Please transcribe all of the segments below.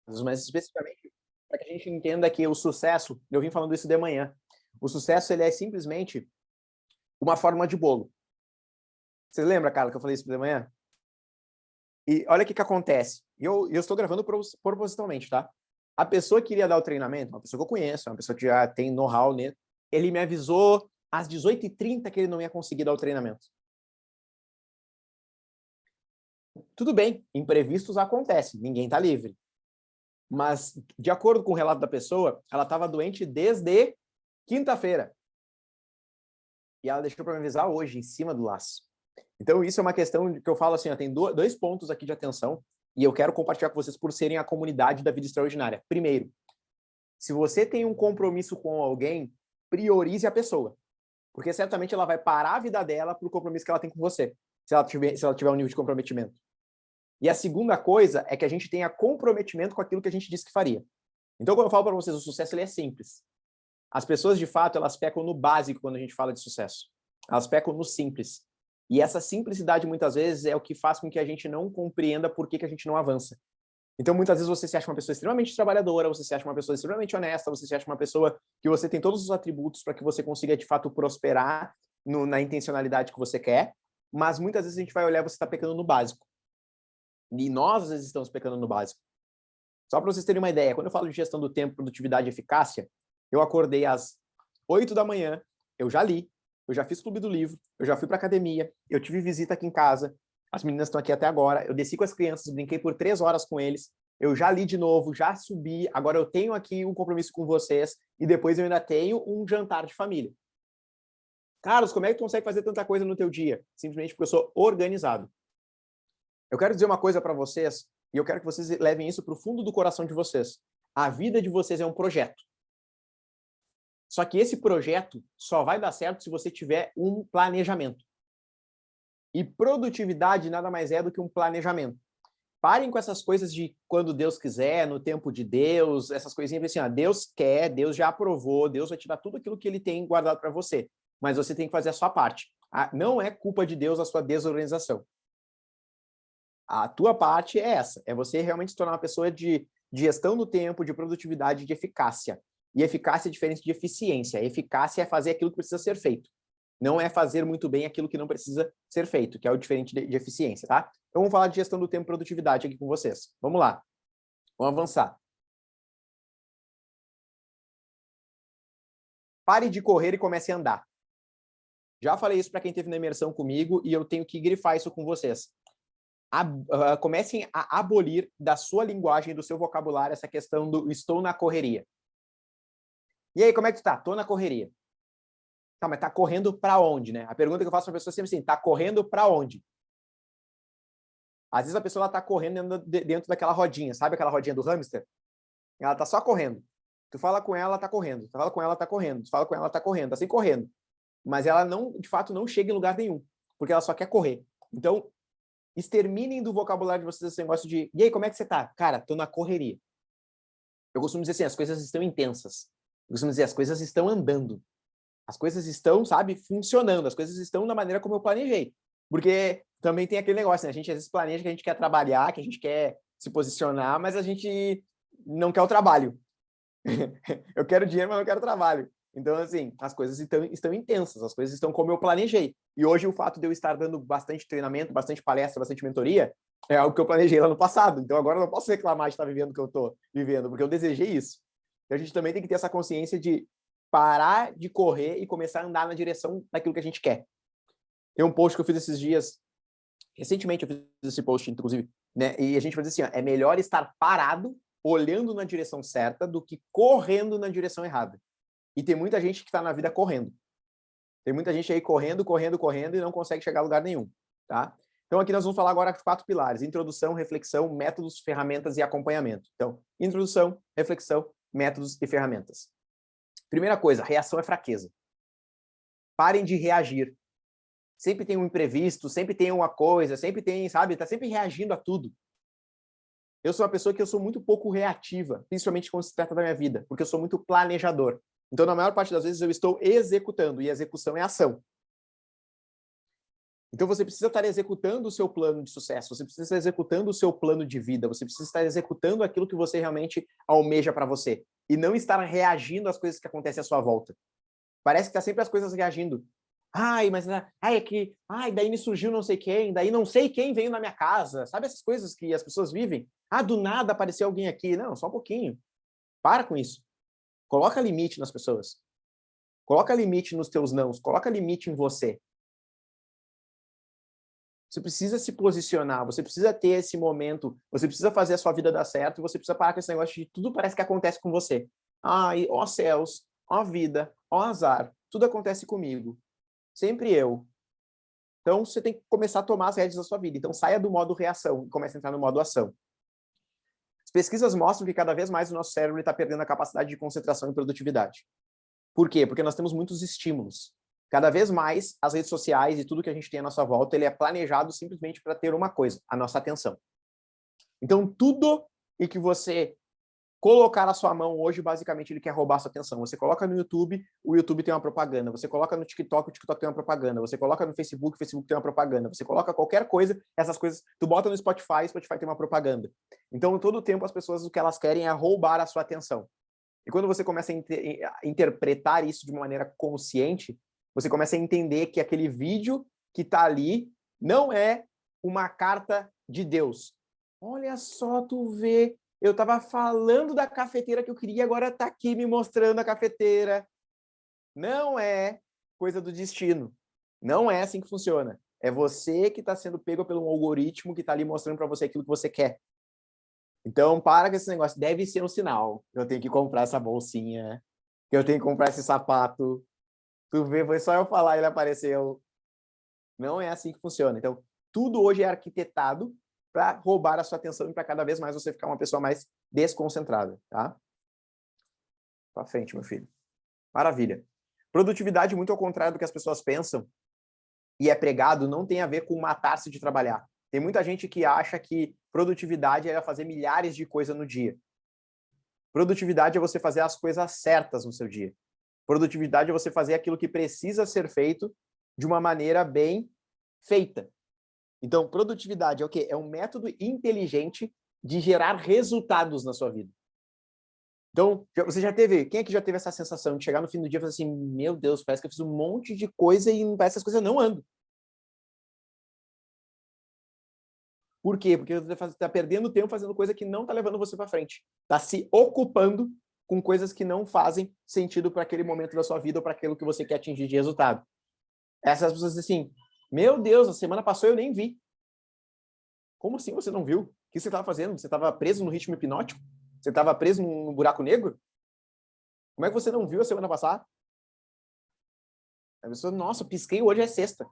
mas especificamente para que a gente entenda que o sucesso, eu vim falando isso de manhã, o sucesso ele é simplesmente uma forma de bolo. Você lembra, Carla, que eu falei isso de manhã? E olha o que acontece. Eu estou gravando propositalmente, tá? A pessoa que iria dar o treinamento, uma pessoa que eu conheço, uma pessoa que já tem know-how nele, ele me avisou às 18h30 que ele não ia conseguir dar o treinamento. Tudo bem, imprevistos acontecem, ninguém está livre. Mas, de acordo com o relato da pessoa, ela estava doente desde quinta-feira. E ela deixou para me avisar hoje, em cima do laço. Então, isso é uma questão que eu falo assim, ó, tem dois pontos aqui de atenção, e eu quero compartilhar com vocês por serem a comunidade da vida extraordinária. Primeiro, se você tem um compromisso com alguém, priorize a pessoa. Porque certamente ela vai parar a vida dela para o compromisso que ela tem com você, se ela tiver um nível de comprometimento. E a segunda coisa é que a gente tenha comprometimento com aquilo que a gente disse que faria. Então, quando eu falo para vocês, o sucesso ele é simples. As pessoas, de fato, elas pecam no básico quando a gente fala de sucesso. Elas pecam no simples. E essa simplicidade, muitas vezes, é o que faz com que a gente não compreenda por que a gente não avança. Então, muitas vezes, você se acha uma pessoa extremamente trabalhadora, você se acha uma pessoa extremamente honesta, você se acha uma pessoa que você tem todos os atributos para que você consiga, de fato, prosperar na intencionalidade que você quer, mas muitas vezes a gente vai olhar e você está pecando no básico. E nós, às vezes, estamos pecando no básico. Só para vocês terem uma ideia, quando eu falo de gestão do tempo, produtividade e eficácia, eu acordei às 8 da manhã, eu já li, eu já fiz clube do livro, eu já fui para academia, eu tive visita aqui em casa, as meninas estão aqui até agora, eu desci com as crianças, brinquei por 3 horas com eles, eu já li de novo, já subi, agora eu tenho aqui um compromisso com vocês e depois eu ainda tenho um jantar de família. Carlos, como é que tu consegue fazer tanta coisa no teu dia? Simplesmente porque eu sou organizado. Eu quero dizer uma coisa para vocês, e eu quero que vocês levem isso para o fundo do coração de vocês. A vida de vocês é um projeto. Só que esse projeto só vai dar certo se você tiver um planejamento. E produtividade nada mais é do que um planejamento. Parem com essas coisas de quando Deus quiser, no tempo de Deus, essas coisinhas assim, ó, Deus quer, Deus já aprovou, Deus vai te dar tudo aquilo que ele tem guardado para você. Mas você tem que fazer a sua parte. Não é culpa de Deus a sua desorganização. A tua parte é essa, é você realmente se tornar uma pessoa de gestão do tempo, de produtividade, de eficácia. E eficácia é diferente de eficiência. Eficácia é fazer aquilo que precisa ser feito. Não é fazer muito bem aquilo que não precisa ser feito, que é o diferente de eficiência, tá? Então vamos falar de gestão do tempo e produtividade aqui com vocês. Vamos lá. Vamos avançar. Pare de correr e comece a andar. Já falei isso para quem esteve na imersão comigo e eu tenho que grifar isso com vocês. Comecem a abolir da sua linguagem, do seu vocabulário, essa questão do estou na correria. E aí, como é que tu tá? Tô na correria. Tá, mas tá correndo para onde, né? A pergunta que eu faço para a pessoa é sempre assim, tá correndo para onde? Às vezes a pessoa ela tá correndo dentro daquela rodinha, sabe aquela rodinha do hamster? Ela tá só correndo. Tu fala com ela, ela tá correndo. Tu fala com ela, ela tá correndo. Tu fala com ela, ela tá correndo. Tá sem correndo. Mas ela não, de fato, não chega em lugar nenhum, porque ela só quer correr. Então, exterminem do vocabulário de vocês esse negócio de e aí, como é que você tá? Cara, tô na correria. Eu costumo dizer assim, as coisas estão intensas. Eu costumo dizer, as coisas estão andando. As coisas estão, sabe, funcionando. As coisas estão da maneira como eu planejei. Porque também tem aquele negócio, né? A gente às vezes planeja que a gente quer trabalhar, que a gente quer se posicionar, mas a gente não quer o trabalho. Eu quero dinheiro, mas não quero trabalho. Então, assim, as coisas estão intensas, as coisas estão como eu planejei. E hoje o fato de eu estar dando bastante treinamento, bastante palestra, bastante mentoria, é algo que eu planejei lá no passado. Então agora eu não posso reclamar de estar vivendo o que eu estou vivendo, porque eu desejei isso. Então a gente também tem que ter essa consciência de parar de correr e começar a andar na direção daquilo que a gente quer. Tem um post que eu fiz esses dias, recentemente eu fiz esse post, inclusive, né? E a gente vai dizer assim, ó, é melhor estar parado, olhando na direção certa, do que correndo na direção errada. E tem muita gente que está na vida correndo. Tem muita gente aí correndo, correndo, correndo e não consegue chegar a lugar nenhum, tá? Então aqui nós vamos falar agora de 4 pilares: introdução, reflexão, métodos, ferramentas e acompanhamento. Então, introdução, reflexão, métodos e ferramentas. Primeira coisa, reação é fraqueza. Parem de reagir. Sempre tem um imprevisto, sempre tem uma coisa, sempre tem, sabe? Tá sempre reagindo a tudo. Eu sou uma pessoa que eu sou muito pouco reativa, principalmente quando se trata da minha vida, porque eu sou muito planejador. Então, na maior parte das vezes, eu estou executando, e a execução é ação. Então você precisa estar executando o seu plano de sucesso, você precisa estar executando o seu plano de vida, você precisa estar executando aquilo que você realmente almeja para você e não estar reagindo às coisas que acontecem à sua volta. Parece que tá sempre as coisas reagindo. Ai, mas é que, daí me surgiu não sei quem, daí não sei quem veio na minha casa. Sabe essas coisas que as pessoas vivem? Do nada apareceu alguém aqui. Não, só um pouquinho. Para com isso. Coloca limite nas pessoas. Coloca limite nos teus nãos, coloca limite em você. Você precisa se posicionar, você precisa ter esse momento, você precisa fazer a sua vida dar certo, e você precisa parar com esse negócio de tudo parece que acontece com você. Ai, ó céus, ó vida, ó azar, tudo acontece comigo. Sempre eu. Então, você tem que começar a tomar as rédeas da sua vida. Então, saia do modo reação e comece a entrar no modo ação. As pesquisas mostram que cada vez mais o nosso cérebro está perdendo a capacidade de concentração e produtividade. Por quê? Porque nós temos muitos estímulos. Cada vez mais, as redes sociais e tudo que a gente tem à nossa volta, ele é planejado simplesmente para ter uma coisa, a nossa atenção. Então, tudo em que você colocar na sua mão hoje, basicamente, ele quer roubar a sua atenção. Você coloca no YouTube, o YouTube tem uma propaganda. Você coloca no TikTok, o TikTok tem uma propaganda. Você coloca no Facebook, o Facebook tem uma propaganda. Você coloca qualquer coisa, essas coisas... Tu bota no Spotify, o Spotify tem uma propaganda. Então, todo o tempo, as pessoas, o que elas querem é roubar a sua atenção. E quando você começa a interpretar isso de uma maneira consciente, você começa a entender que aquele vídeo que está ali não é uma carta de Deus. Olha só, tu vê... Eu estava falando da cafeteira que eu queria, agora está aqui me mostrando a cafeteira. Não é coisa do destino. Não é assim que funciona. É você que está sendo pego pelo algoritmo que está ali mostrando para você aquilo que você quer. Então, para com esse negócio. Deve ser um sinal. Eu tenho que comprar essa bolsinha. Eu tenho que comprar esse sapato. Tu vê, foi só eu falar e ele apareceu. Não é assim que funciona. Então, tudo hoje é arquitetado para roubar a sua atenção e para cada vez mais você ficar uma pessoa mais desconcentrada, tá? Para frente, meu filho. Maravilha. Produtividade, muito ao contrário do que as pessoas pensam e é pregado, não tem a ver com matar-se de trabalhar. Tem muita gente que acha que produtividade é fazer milhares de coisas no dia. Produtividade é você fazer as coisas certas no seu dia. Produtividade é você fazer aquilo que precisa ser feito de uma maneira bem feita. Então, produtividade é o quê? É um método inteligente de gerar resultados na sua vida. Então, você já teve... Quem é que já teve essa sensação de chegar no fim do dia e falar assim, meu Deus, parece que eu fiz um monte de coisa e parece que as coisas não andam. Por quê? Porque você está perdendo tempo fazendo coisa que não está levando você para frente. Está se ocupando com coisas que não fazem sentido para aquele momento da sua vida ou para aquilo que você quer atingir de resultado. Essas pessoas dizem assim, meu Deus, a semana passou e eu nem vi. Como assim você não viu? O que você estava fazendo? Você estava preso no ritmo hipnótico? Você estava preso num buraco negro? Como é que você não viu a semana passada? A pessoa, nossa, pisquei, hoje é sexta.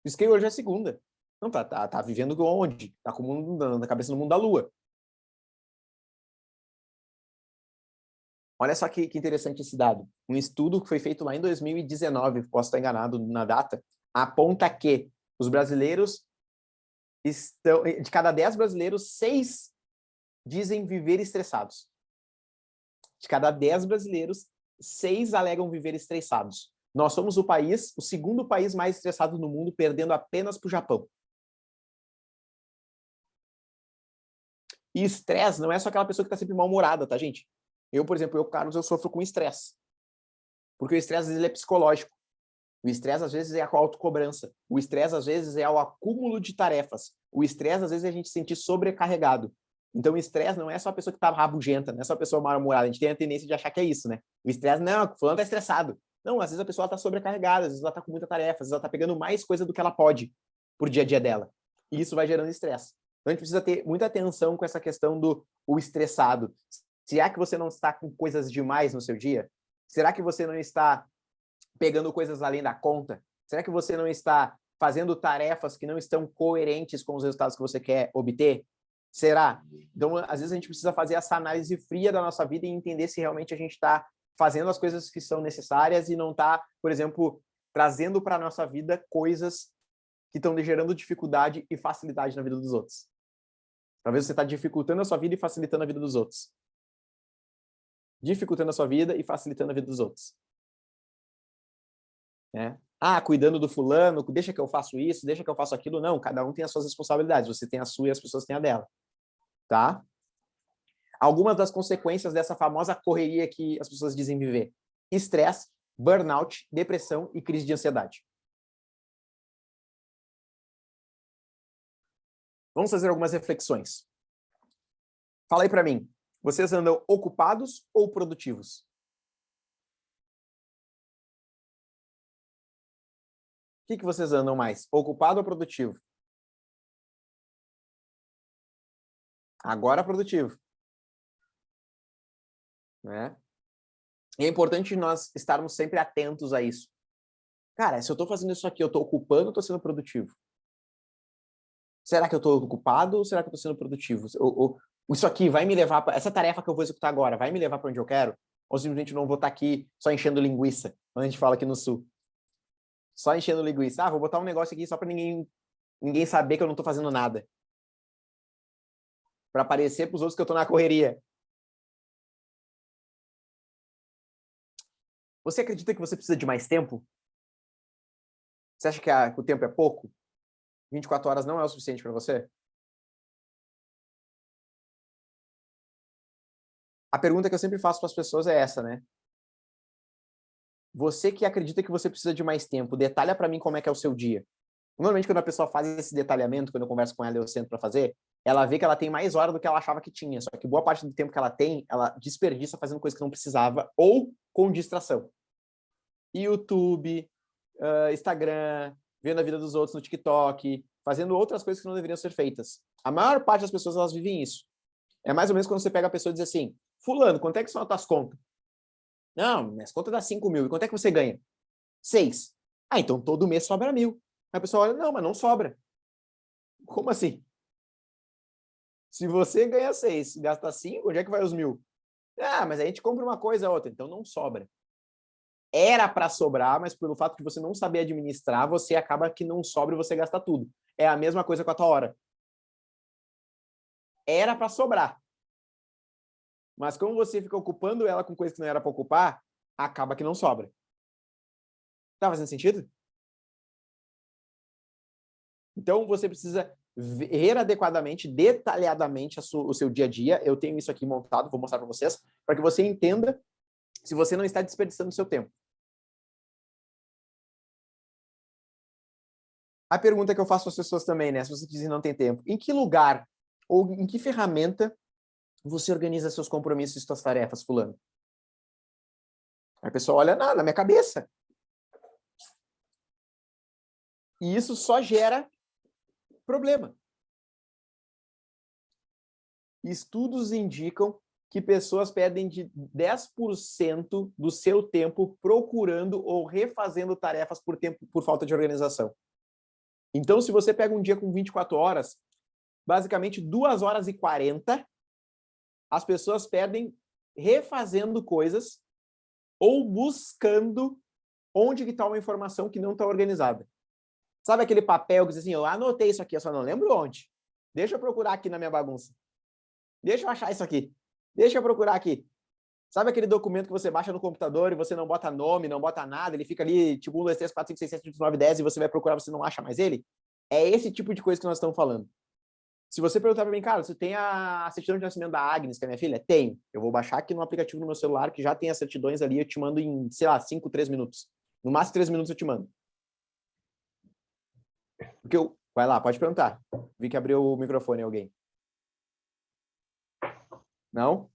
Pisquei, hoje é segunda. Não, tá vivendo onde? Tá com o mundo na cabeça no mundo da lua. Olha só que interessante esse dado. Um estudo que foi feito lá em 2019, posso estar enganado na data, aponta que os brasileiros estão... De cada 10 brasileiros, 6 dizem viver estressados. De cada 10 brasileiros, 6 alegam viver estressados. Nós somos o segundo país mais estressado no mundo, perdendo apenas para o Japão. E estresse não é só aquela pessoa que está sempre mal-humorada, tá, gente? Eu, por exemplo, Carlos, eu sofro com estresse. Porque o estresse, às vezes, ele é psicológico. O estresse, às vezes, é a autocobrança. O estresse, às vezes, é o acúmulo de tarefas. O estresse, às vezes, é a gente se sentir sobrecarregado. Então, o estresse não é só a pessoa que está rabugenta, não é só a pessoa mal-humorada. A gente tem a tendência de achar que é isso, né? O estresse, não, o fulano está estressado. Não, às vezes a pessoa está sobrecarregada, às vezes ela está com muita tarefa, às vezes ela está pegando mais coisa do que ela pode por dia a dia dela. E isso vai gerando estresse. Então, a gente precisa ter muita atenção com essa questão do estressado. Será que você não está com coisas demais no seu dia? Será que você não está pegando coisas além da conta? Será que você não está fazendo tarefas que não estão coerentes com os resultados que você quer obter? Será? Então, às vezes a gente precisa fazer essa análise fria da nossa vida e entender se realmente a gente está fazendo as coisas que são necessárias e não está, por exemplo, trazendo para a nossa vida coisas que estão gerando dificuldade e facilidade na vida dos outros. Talvez você está dificultando a sua vida e facilitando a vida dos outros. Dificultando a sua vida e facilitando a vida dos outros. né? Ah, cuidando do fulano, deixa que eu faço isso, deixa que eu faço aquilo. Não, cada um tem as suas responsabilidades. Você tem a sua e as pessoas têm a dela, tá? Algumas das consequências dessa famosa correria que as pessoas dizem viver: estresse, burnout, depressão e crise de ansiedade. Vamos fazer algumas reflexões. Fala aí para mim, vocês andam ocupados ou produtivos? O que vocês andam mais, ocupado ou produtivo? Agora produtivo, né? E é importante nós estarmos sempre atentos a isso. Cara, se eu estou fazendo isso aqui, eu estou ocupando ou estou sendo produtivo? Será que eu estou ocupado ou será que eu estou sendo produtivo? Isso aqui vai me levar para... Essa tarefa que eu vou executar agora vai me levar para onde eu quero? Ou simplesmente não vou estar aqui só enchendo linguiça, quando a gente fala aqui no Sul? Só enchendo linguiça. Ah, vou botar um negócio aqui só para ninguém saber que eu não estou fazendo nada. Para parecer para os outros que eu estou na correria. Você acredita que você precisa de mais tempo? Você acha que o tempo é pouco? 24 horas não é o suficiente para você? A pergunta que eu sempre faço para as pessoas é essa, né? Você que acredita que você precisa de mais tempo, detalha para mim como é que é o seu dia. Normalmente, quando a pessoa faz esse detalhamento, quando eu converso com ela e eu sento para fazer, ela vê que ela tem mais hora do que ela achava que tinha. Só que boa parte do tempo que ela tem, ela desperdiça fazendo coisa que não precisava ou com distração. YouTube, Instagram, vendo a vida dos outros no TikTok, fazendo outras coisas que não deveriam ser feitas. A maior parte das pessoas, elas vivem isso. É mais ou menos quando você pega a pessoa e diz assim: fulano, quanto é que são as tuas contas? Não, minhas contas dá 5 mil. E quanto é que você ganha? 6. Ah, então todo mês sobra 1.000. Aí a pessoa olha: não, mas não sobra. Como assim? Se você ganha 6, gasta 5, onde é que vai os 1.000? Ah, mas a gente compra uma coisa ou outra, então não sobra. Era para sobrar, mas pelo fato de você não saber administrar, você acaba que não sobra e você gasta tudo. É a mesma coisa com a tua hora. Era para sobrar. Mas como você fica ocupando ela com coisa que não era para ocupar, acaba que não sobra. Tá fazendo sentido? Então você precisa ver adequadamente, detalhadamente o seu dia a dia. Eu tenho isso aqui montado, vou mostrar para vocês, para que você entenda se você não está desperdiçando o seu tempo. A pergunta que eu faço às pessoas também, né? Se você dizem não tem tempo, em que lugar ou em que ferramenta você organiza seus compromissos e suas tarefas, fulano? Aí a pessoa olha, na minha cabeça. E isso só gera problema. Estudos indicam que pessoas perdem de 10% do seu tempo procurando ou refazendo tarefas por falta de organização. Então, se você pega um dia com 24 horas, basicamente 2 horas e 40, as pessoas perdem refazendo coisas ou buscando onde que está uma informação que não está organizada. Sabe aquele papel que diz assim, eu anotei isso aqui, eu só não lembro onde. Deixa eu procurar aqui na minha bagunça. Deixa eu achar isso aqui. Deixa eu procurar aqui. Sabe aquele documento que você baixa no computador e você não bota nome, não bota nada, ele fica ali, tipo, 1, 2, 3, 4, 5, 6, 7, 8, 9, 10, e você vai procurar, você não acha mais ele? É esse tipo de coisa que nós estamos falando. Se você perguntar para mim, cara, você tem a certidão de nascimento da Agnes, que é minha filha? Tenho. Eu vou baixar aqui no aplicativo no meu celular, que já tem as certidões ali, eu te mando em, sei lá, 5, 3 minutos. No máximo 3 minutos eu te mando. Porque eu... Vai lá, pode perguntar. Vi que abriu o microfone alguém. Não?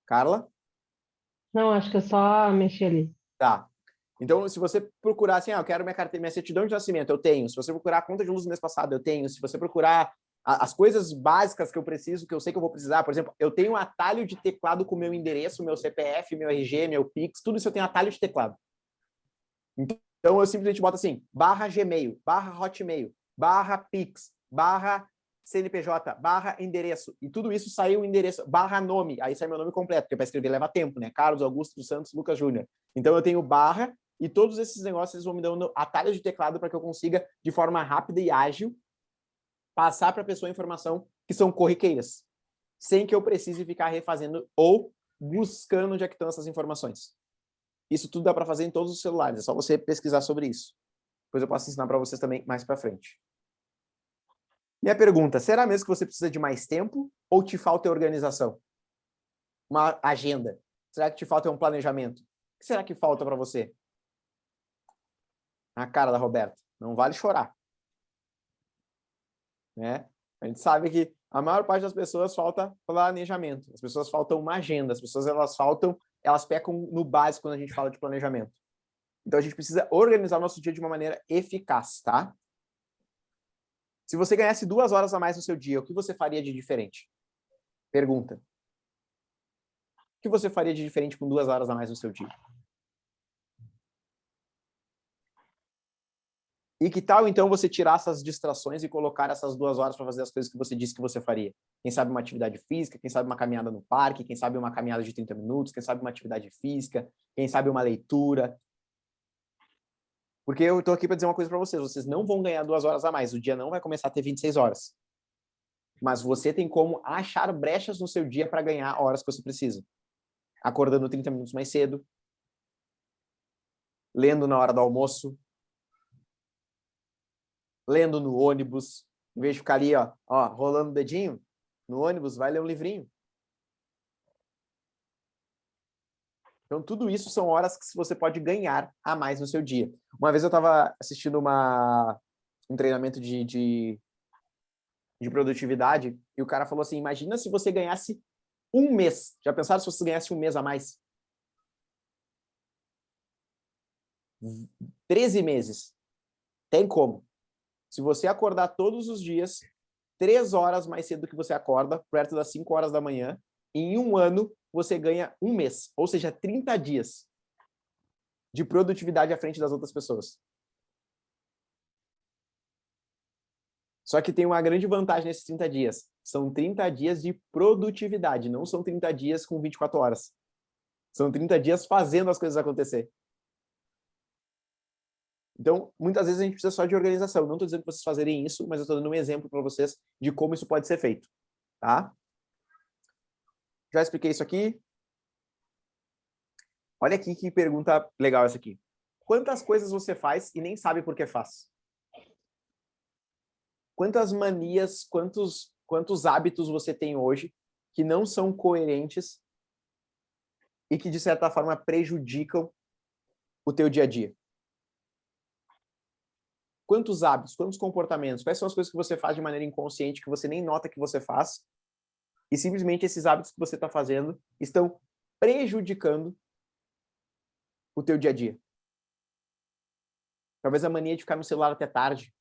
Carla? Não, acho que eu só mexi ali. Tá. Então, se você procurar assim, eu quero minha certidão de nascimento, eu tenho. Se você procurar a conta de luz do mês passado, eu tenho. Se você procurar as coisas básicas que eu preciso, que eu sei que eu vou precisar, por exemplo, eu tenho um atalho de teclado com meu endereço, meu CPF, meu RG, meu Pix, tudo isso eu tenho atalho de teclado. Então, eu simplesmente boto assim, /Gmail, /Hotmail, /Pix, /CNPJ, /endereço. E tudo isso saiu o endereço, /nome. Aí sai meu nome completo, porque para escrever leva tempo, né? Carlos Augusto dos Santos Lucas Júnior. Então, eu tenho barra e todos esses negócios vão me dando atalhos de teclado para que eu consiga, de forma rápida e ágil, passar para a pessoa a informação que são corriqueiras, sem que eu precise ficar refazendo ou buscando onde é que estão essas informações. Isso tudo dá para fazer em todos os celulares, é só você pesquisar sobre isso. Depois eu posso ensinar para vocês também mais para frente. Minha pergunta, será mesmo que você precisa de mais tempo ou te falta organização? Uma agenda? Será que te falta um planejamento? O que será que falta para você? A cara da Roberta, não vale chorar. Né? A gente sabe que a maior parte das pessoas falta planejamento. As pessoas faltam uma agenda. As pessoas elas pecam no básico quando a gente fala de planejamento. Então a gente precisa organizar o nosso dia de uma maneira eficaz, tá? Se você ganhasse 2 horas a mais no seu dia, o que você faria de diferente? Pergunta. O que você faria de diferente com 2 horas a mais no seu dia? E que tal, então, você tirar essas distrações e colocar essas 2 horas para fazer as coisas que você disse que você faria? Quem sabe uma atividade física, quem sabe uma caminhada no parque, quem sabe uma caminhada de 30 minutos, quem sabe uma atividade física, quem sabe uma leitura. Porque eu estou aqui para dizer uma coisa para vocês. Vocês não vão ganhar 2 horas a mais. O dia não vai começar a ter 26 horas. Mas você tem como achar brechas no seu dia para ganhar horas que você precisa. Acordando 30 minutos mais cedo. Lendo na hora do almoço. Lendo no ônibus. Em vez de ficar ali, ó, rolando o dedinho, no ônibus, vai ler um livrinho. Então, tudo isso são horas que você pode ganhar a mais no seu dia. Uma vez eu estava assistindo um treinamento de produtividade e o cara falou assim, imagina se você ganhasse 1 mês. Já pensaram se você ganhasse 1 mês a mais? 13 meses. Tem como. Se você acordar todos os dias, 3 horas mais cedo que você acorda, perto das 5 horas da manhã, em 1 ano, você ganha 1 mês. Ou seja, 30 dias de produtividade à frente das outras pessoas. Só que tem uma grande vantagem nesses 30 dias. São 30 dias de produtividade, não são 30 dias com 24 horas. São 30 dias fazendo as coisas acontecer. Então, muitas vezes a gente precisa só de organização. Não estou dizendo para vocês fazerem isso, mas eu estou dando um exemplo para vocês de como isso pode ser feito. Tá? Já expliquei isso aqui. Olha aqui que pergunta legal essa aqui. Quantas coisas você faz e nem sabe por que faz? Quantas manias, quantos hábitos você tem hoje que não são coerentes e que, de certa forma, prejudicam o teu dia a dia? Quantos hábitos, quantos comportamentos, quais são as coisas que você faz de maneira inconsciente, que você nem nota que você faz, e simplesmente esses hábitos que você está fazendo estão prejudicando o teu dia a dia? Talvez a mania de ficar no celular até tarde.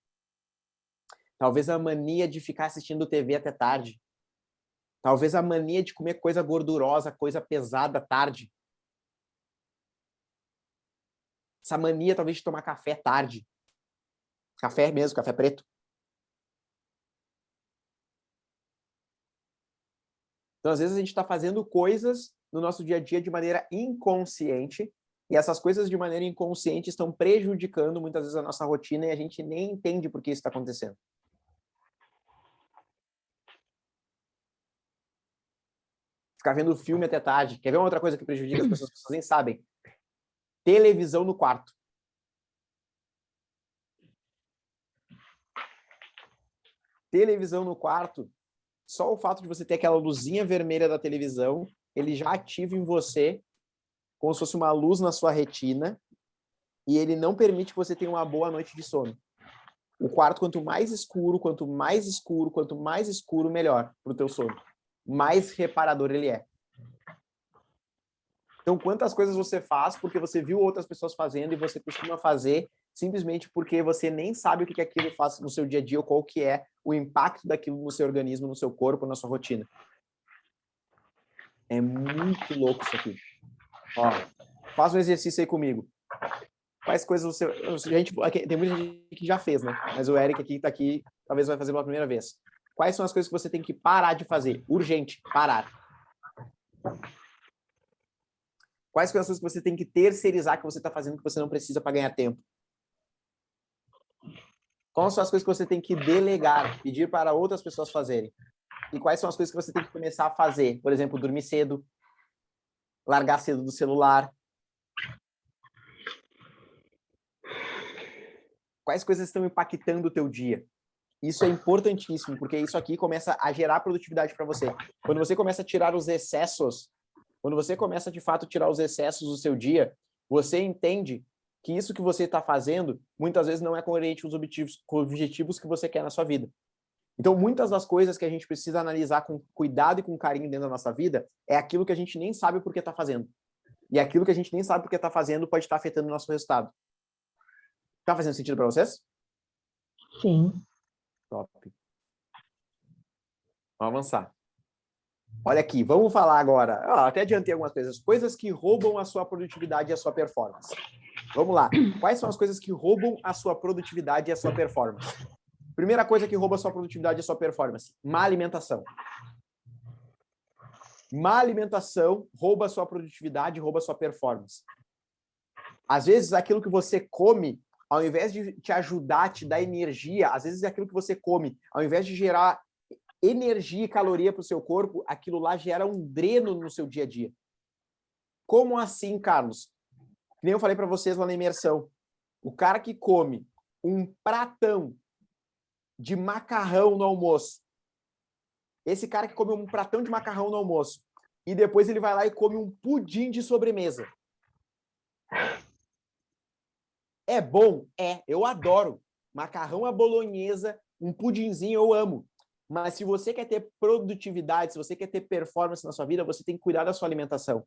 Talvez a mania de ficar assistindo TV até tarde. Talvez a mania de comer coisa gordurosa, coisa pesada tarde. Essa mania talvez de tomar café tarde. Café mesmo, café preto. Então, às vezes, a gente está fazendo coisas no nosso dia a dia de maneira inconsciente, e essas coisas de maneira inconsciente estão prejudicando muitas vezes a nossa rotina e a gente nem entende por que isso está acontecendo. Ficar vendo filme até tarde. Quer ver uma outra coisa que prejudica as pessoas nem sabem? Televisão no quarto. Televisão no quarto, só o fato de você ter aquela luzinha vermelha da televisão, ele já ativa em você como se fosse uma luz na sua retina e ele não permite que você tenha uma boa noite de sono. O quarto, quanto mais escuro, melhor para o teu sono. Mais reparador ele é. Então, quantas coisas você faz porque você viu outras pessoas fazendo e você costuma fazer simplesmente porque você nem sabe o que aquilo faz no seu dia a dia ou qual que é o impacto daquilo no seu organismo, no seu corpo, na sua rotina. É muito louco isso aqui. Ó, faz um exercício aí comigo. Quais coisas você... tem muita gente que já fez, né? Mas o Eric aqui tá aqui, talvez vai fazer pela primeira vez. Quais são as coisas que você tem que parar de fazer? Urgente, parar. Quais são as coisas que você tem que terceirizar que você está fazendo que você não precisa para ganhar tempo? Quais são as coisas que você tem que delegar, pedir para outras pessoas fazerem? E quais são as coisas que você tem que começar a fazer? Por exemplo, dormir cedo, largar cedo do celular, Quais coisas estão impactando o teu dia? Isso é importantíssimo, porque isso aqui começa a gerar produtividade para você. Quando você começa a tirar os excessos, quando você começa, de fato, a tirar os excessos do seu dia, você entende que isso que você está fazendo, muitas vezes não é coerente com os objetivos que você quer na sua vida. Então, muitas das coisas que a gente precisa analisar com cuidado e com carinho dentro da nossa vida é aquilo que a gente nem sabe por que está fazendo. E aquilo que a gente nem sabe por que está fazendo pode estar afetando o nosso resultado. Tá fazendo sentido para vocês? Sim. Top. Vamos avançar. Olha aqui, vamos falar agora. Até adiantei algumas coisas. Coisas que roubam a sua produtividade e a sua performance. Vamos lá. Quais são as coisas que roubam a sua produtividade e a sua performance? Primeira coisa que rouba a sua produtividade e a sua performance: má alimentação. Má alimentação rouba a sua produtividade e rouba a sua performance. Às vezes, aquilo que você come, ao invés de te ajudar, te dar energia, às vezes aquilo que você come, ao invés de gerar energia e caloria para o seu corpo, aquilo lá gera um dreno no seu dia a dia. Como assim, Carlos? Que nem eu falei para vocês lá na imersão. O cara que come um pratão de macarrão no almoço, esse cara que come um pratão de macarrão no almoço, e depois ele vai lá e come um pudim de sobremesa. É bom? É, eu adoro. Macarrão à bolonhesa, um pudinzinho eu amo. Mas se você quer ter produtividade, se você quer ter performance na sua vida, você tem que cuidar da sua alimentação.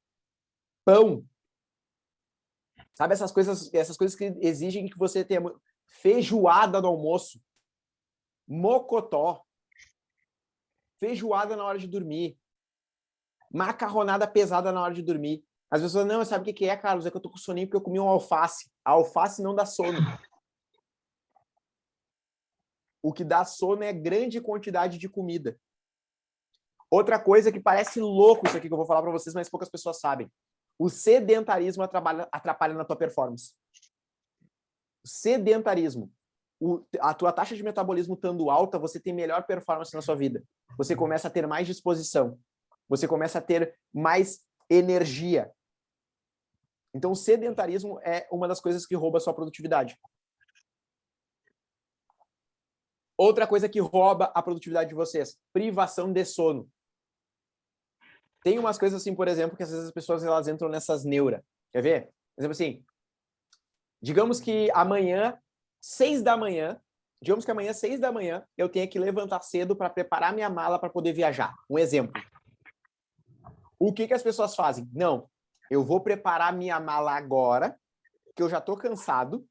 Pão. Sabe essas coisas que exigem que você tenha feijoada no almoço, mocotó, feijoada na hora de dormir, macarronada pesada na hora de dormir. As pessoas, não, sabe o que é, Carlos? É que eu tô com soninho porque eu comi um alface. A alface não dá sono. O que dá sono é grande quantidade de comida. Outra coisa que parece louco isso aqui que eu vou falar para vocês, mas poucas pessoas sabem. O sedentarismo atrapalha na tua performance. O sedentarismo. A tua taxa de metabolismo estando alta, você tem melhor performance na sua vida. Você começa a ter mais disposição. Você começa a ter mais energia. Então, o sedentarismo é uma das coisas que rouba a sua produtividade. Outra coisa que rouba a produtividade de vocês, privação de sono. Tem umas coisas assim, por exemplo, que às vezes as pessoas elas entram nessas neuras. Quer ver? Por exemplo assim, digamos que amanhã, 6 da manhã, eu tenho que levantar cedo para preparar minha mala para poder viajar. Um exemplo. O que as pessoas fazem? Não, eu vou preparar minha mala agora, que eu já estou cansado,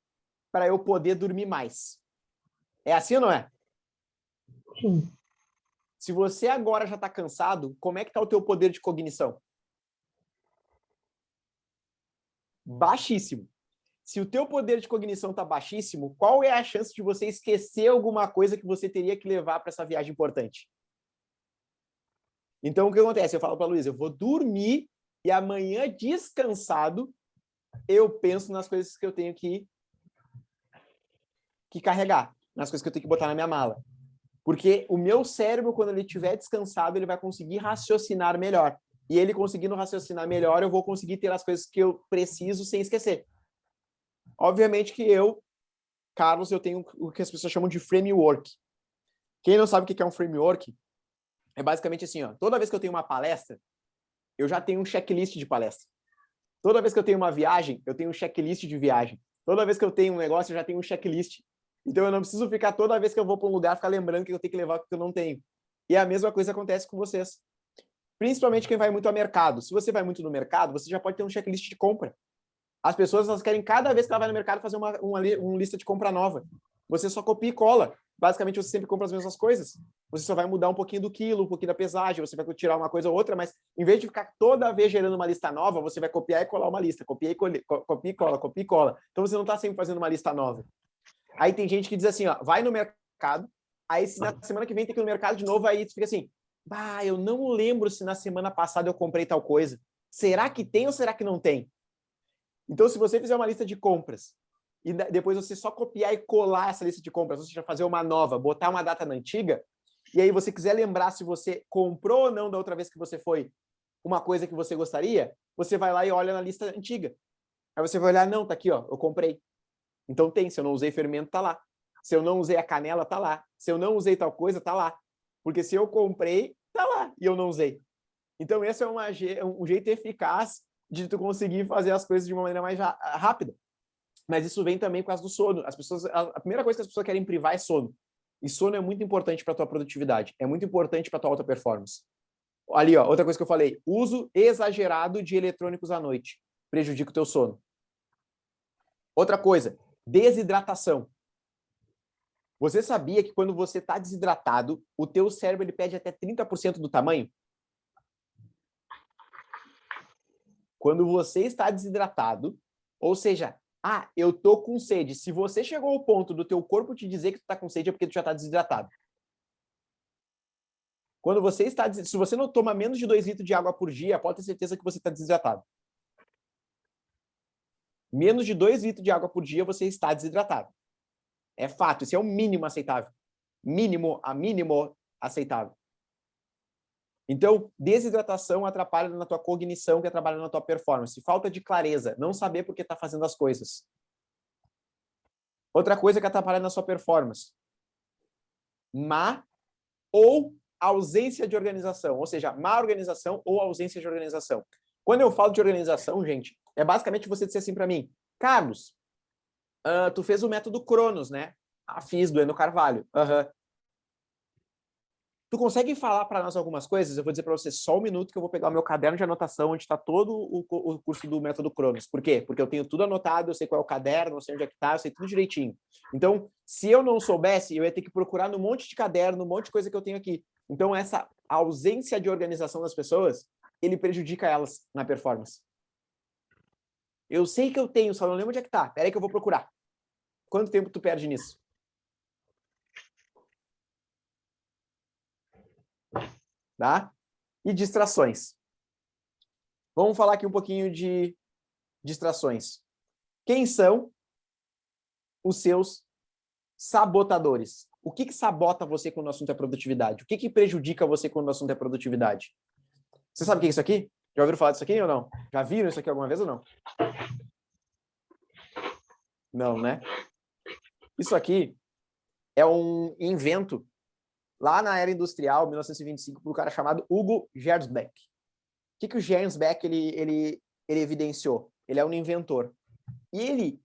para eu poder dormir mais. É assim ou não é? Sim. Se você agora já está cansado, como é que está o teu poder de cognição? Baixíssimo. Se o teu poder de cognição está baixíssimo, qual é a chance de você esquecer alguma coisa que você teria que levar para essa viagem importante? Então, o que acontece? Eu falo para a Luísa, eu vou dormir e amanhã, descansado, eu penso nas coisas que eu tenho que carregar, nas coisas que eu tenho que botar na minha mala. Porque o meu cérebro, quando ele estiver descansado, ele vai conseguir raciocinar melhor. E ele conseguindo raciocinar melhor, eu vou conseguir ter as coisas que eu preciso sem esquecer. Obviamente que eu, Carlos, eu tenho o que as pessoas chamam de framework. Quem não sabe o que é um framework, é basicamente assim, ó, toda vez que eu tenho uma palestra, eu já tenho um checklist de palestra. Toda vez que eu tenho uma viagem, eu tenho um checklist de viagem. Toda vez que eu tenho um negócio, eu já tenho um checklist. Então, eu não preciso ficar toda vez que eu vou para um lugar, ficar lembrando que eu tenho que levar o que eu não tenho. E a mesma coisa acontece com vocês. Principalmente quem vai muito ao mercado. Se você vai muito no mercado, você já pode ter um checklist de compra. As pessoas elas querem, cada vez que ela vai no mercado, fazer uma lista de compra nova. Você só copia e cola. Basicamente, você sempre compra as mesmas coisas. Você só vai mudar um pouquinho do quilo, um pouquinho da pesagem, você vai tirar uma coisa ou outra, mas em vez de ficar toda vez gerando uma lista nova, você vai copiar e colar uma lista. Copia e cola, copia e cola. Então, você não está sempre fazendo uma lista nova. Aí tem gente que diz assim, ó, vai no mercado, aí se na semana que vem tem que ir no mercado de novo, aí tu fica assim, eu não lembro se na semana passada eu comprei tal coisa. Será que tem ou será que não tem? Então, se você fizer uma lista de compras e depois você só copiar e colar essa lista de compras, ou seja, fazer uma nova, botar uma data na antiga, e aí você quiser lembrar se você comprou ou não da outra vez que você foi uma coisa que você gostaria, você vai lá e olha na lista antiga. Aí você vai olhar, não, tá aqui, ó, eu comprei. Então tem, se eu não usei fermento, tá lá. Se eu não usei a canela, tá lá. Se eu não usei tal coisa, tá lá. Porque se eu comprei, tá lá e eu não usei. Então esse é um jeito eficaz de tu conseguir fazer as coisas de uma maneira mais rápida. Mas isso vem também por causa do sono. A primeira coisa que as pessoas querem privar é sono. E sono é muito importante para a tua produtividade. É muito importante para a tua alta performance. Ali, ó, outra coisa que eu falei. Uso exagerado de eletrônicos à noite. Prejudica o teu sono. Outra coisa. Desidratação. Você sabia que quando você está desidratado, o teu cérebro ele perde até 30% do tamanho? Quando você está desidratado, ou seja, eu tô com sede. Se você chegou ao ponto do teu corpo te dizer que tu tá com sede, é porque tu já tá desidratado. Quando você está, se você não toma menos de 2 litros de água por dia, pode ter certeza que você está desidratado. Menos de 2 litros de água por dia, você está desidratado. É fato, isso é o mínimo aceitável. Mínimo aceitável. Então, desidratação atrapalha na tua cognição, que atrapalha na tua performance. Falta de clareza, não saber por que está fazendo as coisas. Outra coisa que atrapalha na sua performance. Má ou ausência de organização. Ou seja, má organização ou ausência de organização. Quando eu falo de organização, gente, é basicamente você dizer assim para mim, Carlos, tu fez o método Cronos, né? Fiz, do Eno Carvalho. Tu consegue falar para nós algumas coisas? Eu vou dizer para você só um minuto que eu vou pegar o meu caderno de anotação onde está todo o curso do método Cronos. Por quê? Porque eu tenho tudo anotado, eu sei qual é o caderno, eu sei onde é que está, eu sei tudo direitinho. Então, se eu não soubesse, eu ia ter que procurar no monte de caderno, um monte de coisa que eu tenho aqui. Então, essa ausência de organização das pessoas, ele prejudica elas na performance. Eu sei que eu tenho, só não lembro onde é que está. Pera aí que eu vou procurar. Quanto tempo tu perde nisso? Tá? E distrações. Vamos falar aqui um pouquinho de distrações. Quem são os seus sabotadores? O que sabota você quando o assunto é produtividade? O que prejudica você quando o assunto é produtividade? Você sabe o que é isso aqui? Já ouviram falar disso aqui ou não? Já viram isso aqui alguma vez ou não? Não, né? Isso aqui é um invento lá na era industrial, 1925, por um cara chamado Hugo Gernsback. O que o Gernsback ele evidenciou? Ele é um inventor. E ele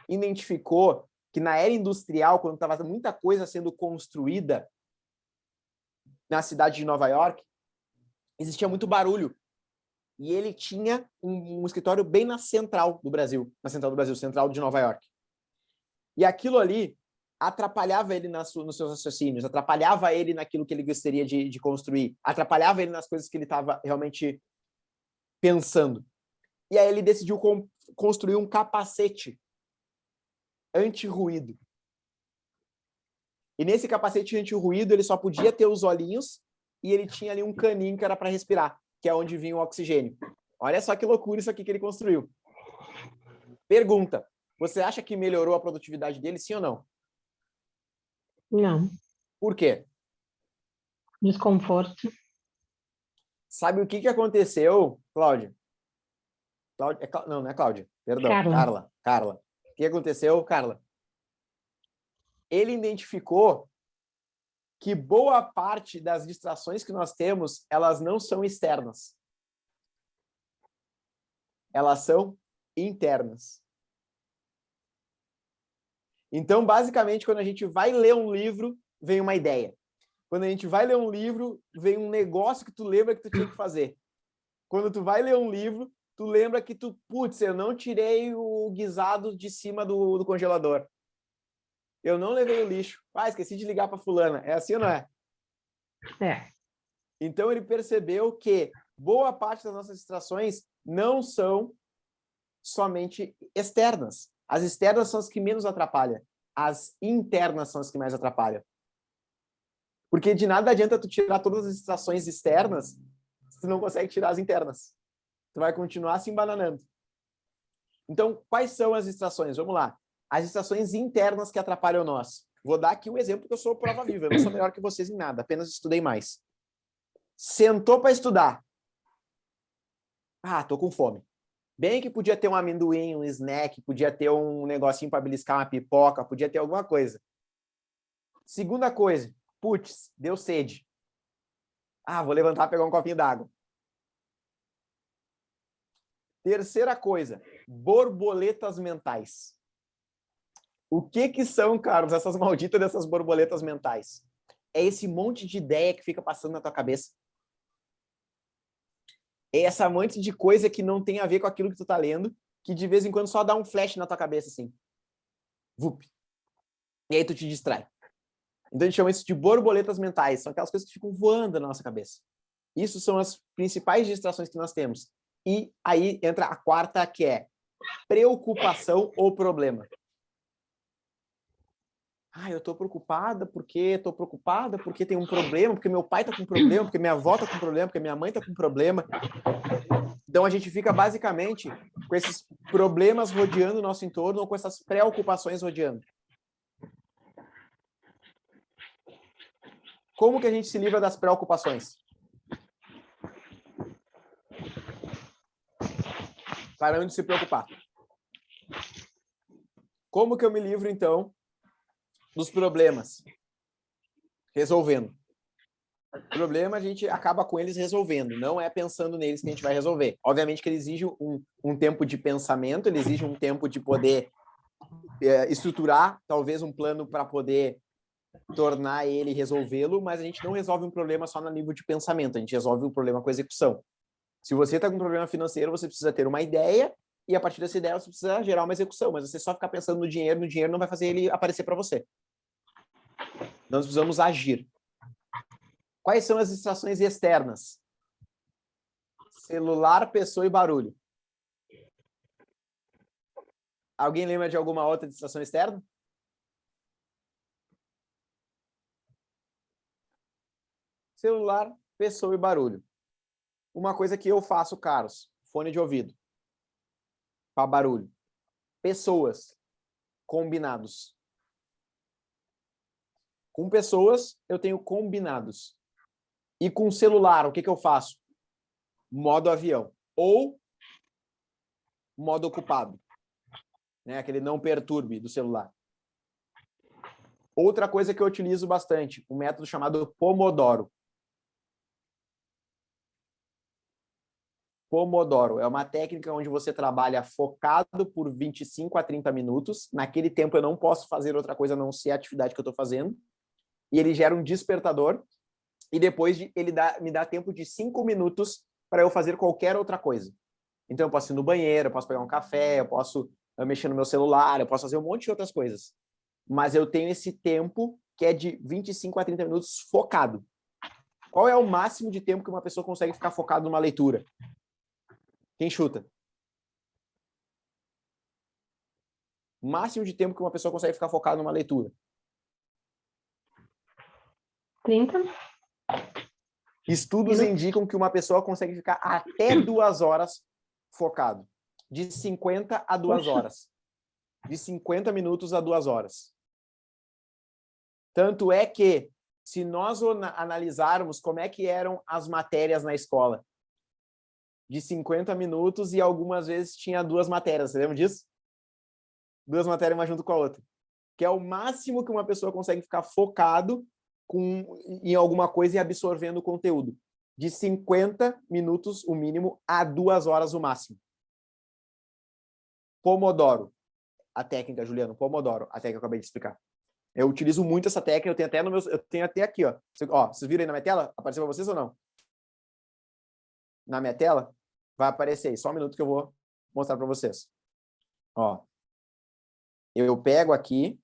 identificou que na era industrial, quando estava muita coisa sendo construída na cidade de Nova York, existia muito barulho. E ele tinha um escritório bem na central do Brasil, central de Nova York. E aquilo ali atrapalhava ele nos seus raciocínios, atrapalhava ele naquilo que ele gostaria de construir, atrapalhava ele nas coisas que ele estava realmente pensando. E aí ele decidiu construir um capacete anti-ruído. E nesse capacete anti-ruído ele só podia ter os olhinhos e ele tinha ali um caninho que era para respirar, que é onde vinha o oxigênio. Olha só que loucura isso aqui que ele construiu. Pergunta, você acha que melhorou a produtividade dele, sim ou não? Não. Por quê? Desconforto. Sabe o que aconteceu, Cláudia? Não é Cláudia, perdão, Carla. O que aconteceu, Carla? Ele identificou que boa parte das distrações que nós temos, elas não são externas. Elas são internas. Então, basicamente, quando a gente vai ler um livro, vem uma ideia. Quando a gente vai ler um livro, vem um negócio que tu lembra que tu tinha que fazer. Quando tu vai ler um livro, tu lembra que eu não tirei o guisado de cima do congelador. Eu não levei o lixo. Esqueci de ligar para fulana. É assim ou não é? É. Então ele percebeu que boa parte das nossas distrações não são somente externas. As externas são as que menos atrapalham. As internas são as que mais atrapalham. Porque de nada adianta tu tirar todas as distrações externas se tu não consegue tirar as internas. Tu vai continuar se embananando. Então, quais são as distrações? Vamos lá. As distrações internas que atrapalham nós. Vou dar aqui um exemplo que eu sou prova viva. Eu não sou melhor que vocês em nada, apenas estudei mais. Sentou para estudar. Tô com fome. Bem que podia ter um amendoim, um snack, podia ter um negocinho para beliscar uma pipoca, podia ter alguma coisa. Segunda coisa, putz, deu sede. Ah, vou levantar e pegar um copinho d'água. Terceira coisa, borboletas mentais. O que são, Carlos, essas malditas dessas borboletas mentais? É esse monte de ideia que fica passando na tua cabeça. É essa monte de coisa que não tem a ver com aquilo que tu tá lendo, que de vez em quando só dá um flash na tua cabeça, assim. Vup. E aí tu te distrai. Então a gente chama isso de borboletas mentais. São aquelas coisas que ficam voando na nossa cabeça. Isso são as principais distrações que nós temos. E aí entra a quarta, que é preocupação ou problema. Ah, eu tô preocupada porque tem um problema, porque meu pai tá com problema, porque minha avó tá com problema, porque minha mãe tá com problema. Então a gente fica basicamente com esses problemas rodeando o nosso entorno ou com essas preocupações rodeando. Como que a gente se livra das preocupações? Parando de se preocupar. Como que eu me livro, então, dos problemas? Resolvendo. O problema a gente acaba com eles resolvendo, não é pensando neles que a gente vai resolver. Obviamente que ele exige um tempo de pensamento, ele exige um tempo de poder estruturar, talvez um plano para poder tornar ele resolvê-lo, mas a gente não resolve um problema só no nível de pensamento, a gente resolve um problema com execução. Se você está com um problema financeiro, você precisa ter uma ideia e a partir dessa ideia você precisa gerar uma execução, mas você só ficar pensando no dinheiro não vai fazer ele aparecer para você. Nós precisamos agir. Quais são as distrações externas? Celular, pessoa e barulho. Alguém lembra de alguma outra distração externa? Celular, pessoa e barulho. Uma coisa que eu faço, Carlos, fone de ouvido. Para barulho. Pessoas, combinados. Com pessoas, eu tenho combinados. E com o celular, o que eu faço? Modo avião. Ou modo ocupado. Né? Aquele não perturbe do celular. Outra coisa que eu utilizo bastante, um método chamado Pomodoro. Pomodoro é uma técnica onde você trabalha focado por 25 a 30 minutos. Naquele tempo eu não posso fazer outra coisa a não ser a atividade que eu estou fazendo. E ele gera um despertador. E depois ele me dá tempo de 5 minutos para eu fazer qualquer outra coisa. Então eu posso ir no banheiro, eu posso pegar um café, eu posso mexer no meu celular, eu posso fazer um monte de outras coisas. Mas eu tenho esse tempo que é de 25 a 30 minutos focado. Qual é o máximo de tempo que uma pessoa consegue ficar focado numa leitura? Quem chuta? O máximo de tempo que uma pessoa consegue ficar focada numa leitura? 30. Estudos indicam que uma pessoa consegue ficar até 2 horas focado. De 50 a 2 horas. De 50 minutos a 2 horas. Tanto é que, se nós analisarmos como é que eram as matérias na escola, de 50 minutos e algumas vezes tinha 2 matérias. Você lembra disso? 2 matérias uma junto com a outra. Que é o máximo que uma pessoa consegue ficar focado em alguma coisa e absorvendo o conteúdo. De 50 minutos, o mínimo, a 2 horas, o máximo. Pomodoro. A técnica, Juliano, Pomodoro. A técnica que eu acabei de explicar. Eu utilizo muito essa técnica, eu tenho até aqui, ó. Vocês viram aí na minha tela? Apareceu para vocês ou não? Na minha tela? Vai aparecer aí. Só um minuto que eu vou mostrar para vocês. Ó. Eu pego aqui.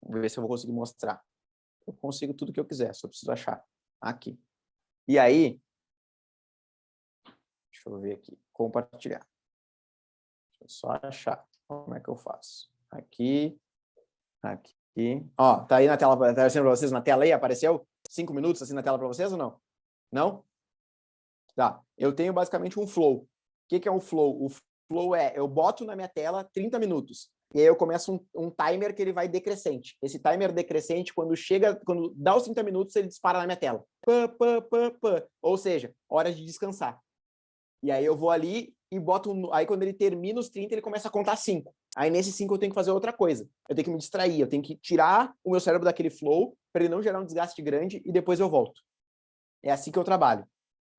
Vou ver se eu vou conseguir mostrar. Eu consigo tudo que eu quiser, só preciso achar. Aqui. E aí, deixa eu ver aqui. Compartilhar. Deixa eu só achar. Como é que eu faço? Aqui. Aqui. Ó, tá aí na tela, tá aparecendo para vocês na tela aí? Apareceu 5 minutos assim na tela para vocês ou não? Não? Tá. Eu tenho basicamente um flow. O que é um flow? O flow é, eu boto na minha tela 30 minutos. E aí eu começo um timer que ele vai decrescente. Esse timer decrescente, quando dá os 30 minutos, ele dispara na minha tela. Ou seja, hora de descansar. E aí eu vou ali e boto... Aí, quando ele termina os 30, ele começa a contar 5. Aí, nesses 5, eu tenho que fazer outra coisa. Eu tenho que me distrair, eu tenho que tirar o meu cérebro daquele flow para ele não gerar um desgaste grande e depois eu volto. É assim que eu trabalho.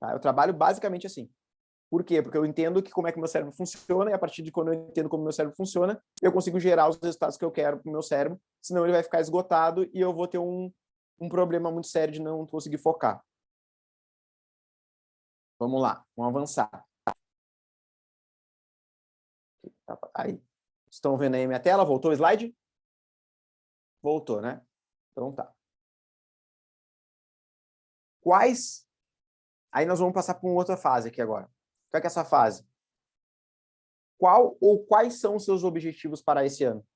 Tá? Eu trabalho basicamente assim. Por quê? Porque eu entendo como é que o meu cérebro funciona e a partir de quando eu entendo como o meu cérebro funciona, eu consigo gerar os resultados que eu quero para o meu cérebro, senão ele vai ficar esgotado e eu vou ter um problema muito sério de não conseguir focar. Vamos lá, vamos avançar. Aí. Estão vendo aí minha tela? Voltou o slide? Voltou, né? Então tá. Quais... Aí nós vamos passar para uma outra fase aqui agora. Qual é que é essa fase? Qual ou quais são os seus objetivos para esse ano?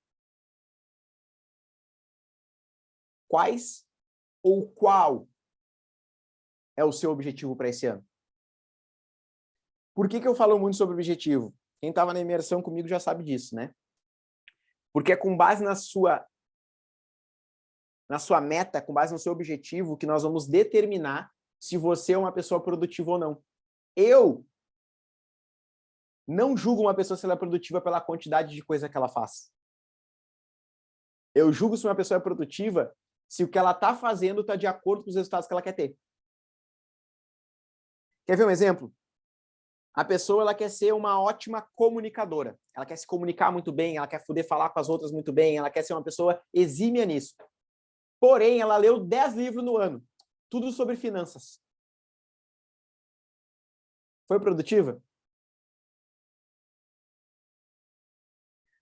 Quais ou qual é o seu objetivo para esse ano? Por que eu falo muito sobre objetivo? Quem estava na imersão comigo já sabe disso, né? Porque é com base na sua meta, com base no seu objetivo, que nós vamos determinar se você é uma pessoa produtiva ou não. Eu não julgo uma pessoa se ela é produtiva pela quantidade de coisa que ela faz. Eu julgo se uma pessoa é produtiva se o que ela está fazendo está de acordo com os resultados que ela quer ter. Quer ver um exemplo? A pessoa ela quer ser uma ótima comunicadora. Ela quer se comunicar muito bem, ela quer poder falar com as outras muito bem, ela quer ser uma pessoa exímia nisso. Porém, ela leu 10 livros no ano, tudo sobre finanças. Foi produtiva?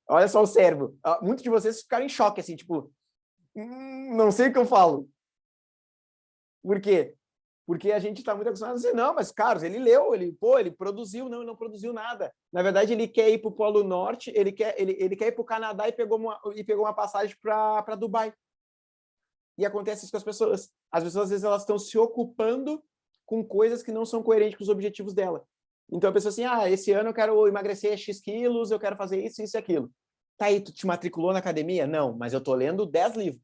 Olha só o cérebro. Muitos de vocês ficaram em choque, assim, tipo, não sei o que eu falo. Por quê? Porque a gente está muito acostumado a dizer, não, mas, Carlos, ele leu, ele produziu, não, ele não produziu nada. Na verdade, ele quer ir para o Polo Norte, ele quer ir para o Canadá e pegou uma passagem para Dubai. E acontece isso com as pessoas. As pessoas, às vezes, elas estão se ocupando com coisas que não são coerentes com os objetivos dela. Então, a pessoa assim, esse ano eu quero emagrecer X quilos, eu quero fazer isso, isso e aquilo. Tá aí, tu te matriculou na academia? Não, mas eu tô lendo 10 livros.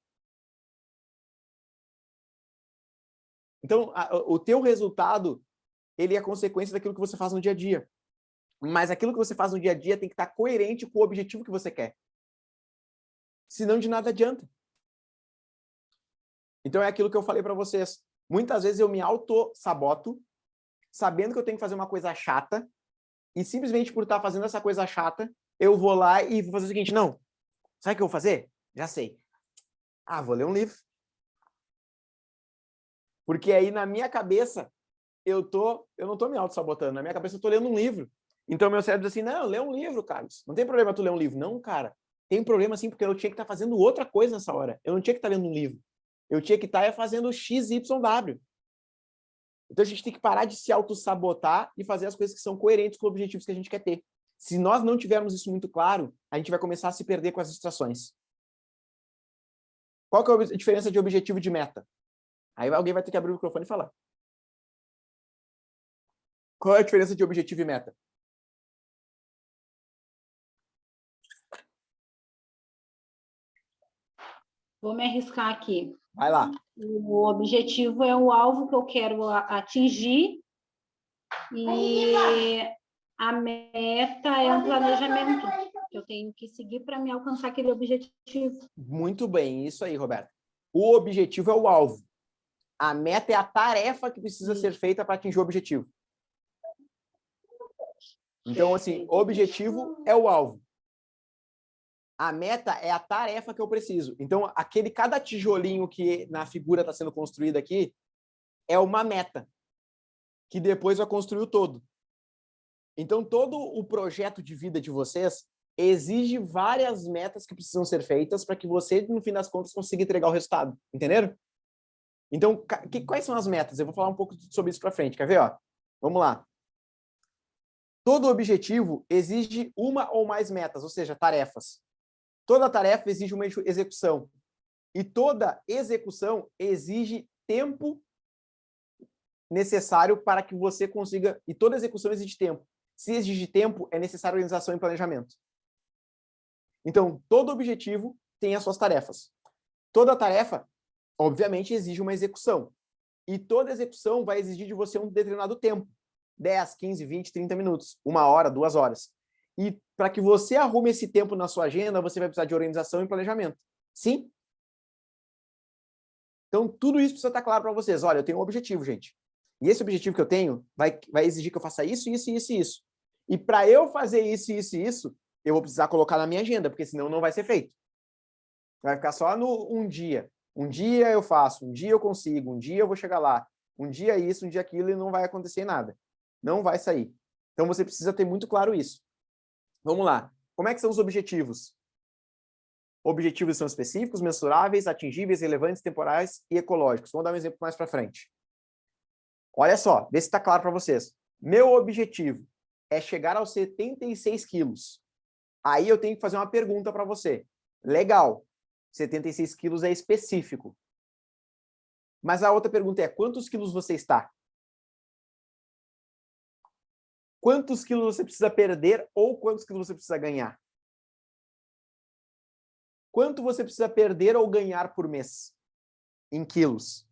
Então, o teu resultado, ele é consequência daquilo que você faz no dia a dia. Mas aquilo que você faz no dia a dia tem que estar coerente com o objetivo que você quer. Senão, de nada adianta. Então, é aquilo que eu falei para vocês. Muitas vezes eu me auto-saboto, sabendo que eu tenho que fazer uma coisa chata, e simplesmente por estar fazendo essa coisa chata, eu vou lá e vou fazer o seguinte, não, sabe o que eu vou fazer? Já sei. Vou ler um livro. Porque aí, na minha cabeça, eu não tô me auto-sabotando. Na minha cabeça, eu tô lendo um livro. Então, meu cérebro diz assim, não, lê um livro, Carlos. Não tem problema tu ler um livro. Não, cara. Tem problema, sim, porque eu tinha que estar fazendo outra coisa nessa hora. Eu não tinha que estar lendo um livro. Eu tinha que estar fazendo XYW. Então, a gente tem que parar de se auto-sabotar e fazer as coisas que são coerentes com os objetivos que a gente quer ter. Se nós não tivermos isso muito claro, a gente vai começar a se perder com as distrações. Qual que é a diferença de objetivo e de meta? Aí alguém vai ter que abrir o microfone e falar. Qual é a diferença de objetivo e meta? Vou me arriscar aqui. Vai lá. O objetivo é o alvo que eu quero atingir e a meta é um planejamento que eu tenho que seguir para me alcançar aquele objetivo. Muito bem, isso aí, Roberto. O objetivo é o alvo. A meta é a tarefa que precisa ser feita para atingir o objetivo. Então, assim, o objetivo é o alvo. A meta é a tarefa que eu preciso. Então, cada tijolinho que na figura está sendo construído aqui é uma meta, que depois vai construir o todo. Então, todo o projeto de vida de vocês exige várias metas que precisam ser feitas para que você, no fim das contas, consiga entregar o resultado. Entenderam? Então, quais são as metas? Eu vou falar um pouco sobre isso para frente. Quer ver? Vamos lá. Todo objetivo exige uma ou mais metas, ou seja, tarefas. Toda tarefa exige uma execução. E toda execução exige tempo necessário para que você consiga... E toda execução exige tempo. Se exige tempo, é necessária organização e planejamento. Então, todo objetivo tem as suas tarefas. Toda tarefa, obviamente, exige uma execução. E toda execução vai exigir de você um determinado tempo. 10, 15, 20, 30 minutos, 1 hora, 2 horas. E para que você arrume esse tempo na sua agenda, você vai precisar de organização e planejamento. Sim? Então, tudo isso precisa estar claro para vocês. Olha, eu tenho um objetivo, gente. E esse objetivo que eu tenho vai exigir que eu faça isso, isso, isso e isso. E para eu fazer isso, isso e isso, eu vou precisar colocar na minha agenda, porque senão não vai ser feito. Vai ficar só no um dia. Um dia eu faço, um dia eu consigo, um dia eu vou chegar lá. Um dia isso, um dia aquilo e não vai acontecer nada. Não vai sair. Então, você precisa ter muito claro isso. Vamos lá. Como é que são os objetivos? Objetivos são específicos, mensuráveis, atingíveis, relevantes, temporais e ecológicos. Vamos dar um exemplo mais para frente. Olha só, vê se está claro para vocês. Meu objetivo é chegar aos 76 quilos. Aí eu tenho que fazer uma pergunta para você. Legal, 76 quilos é específico. Mas a outra pergunta é, quantos quilos você está? Quantos quilos você precisa perder ou quantos quilos você precisa ganhar? Quanto você precisa perder ou ganhar por mês? Em quilos.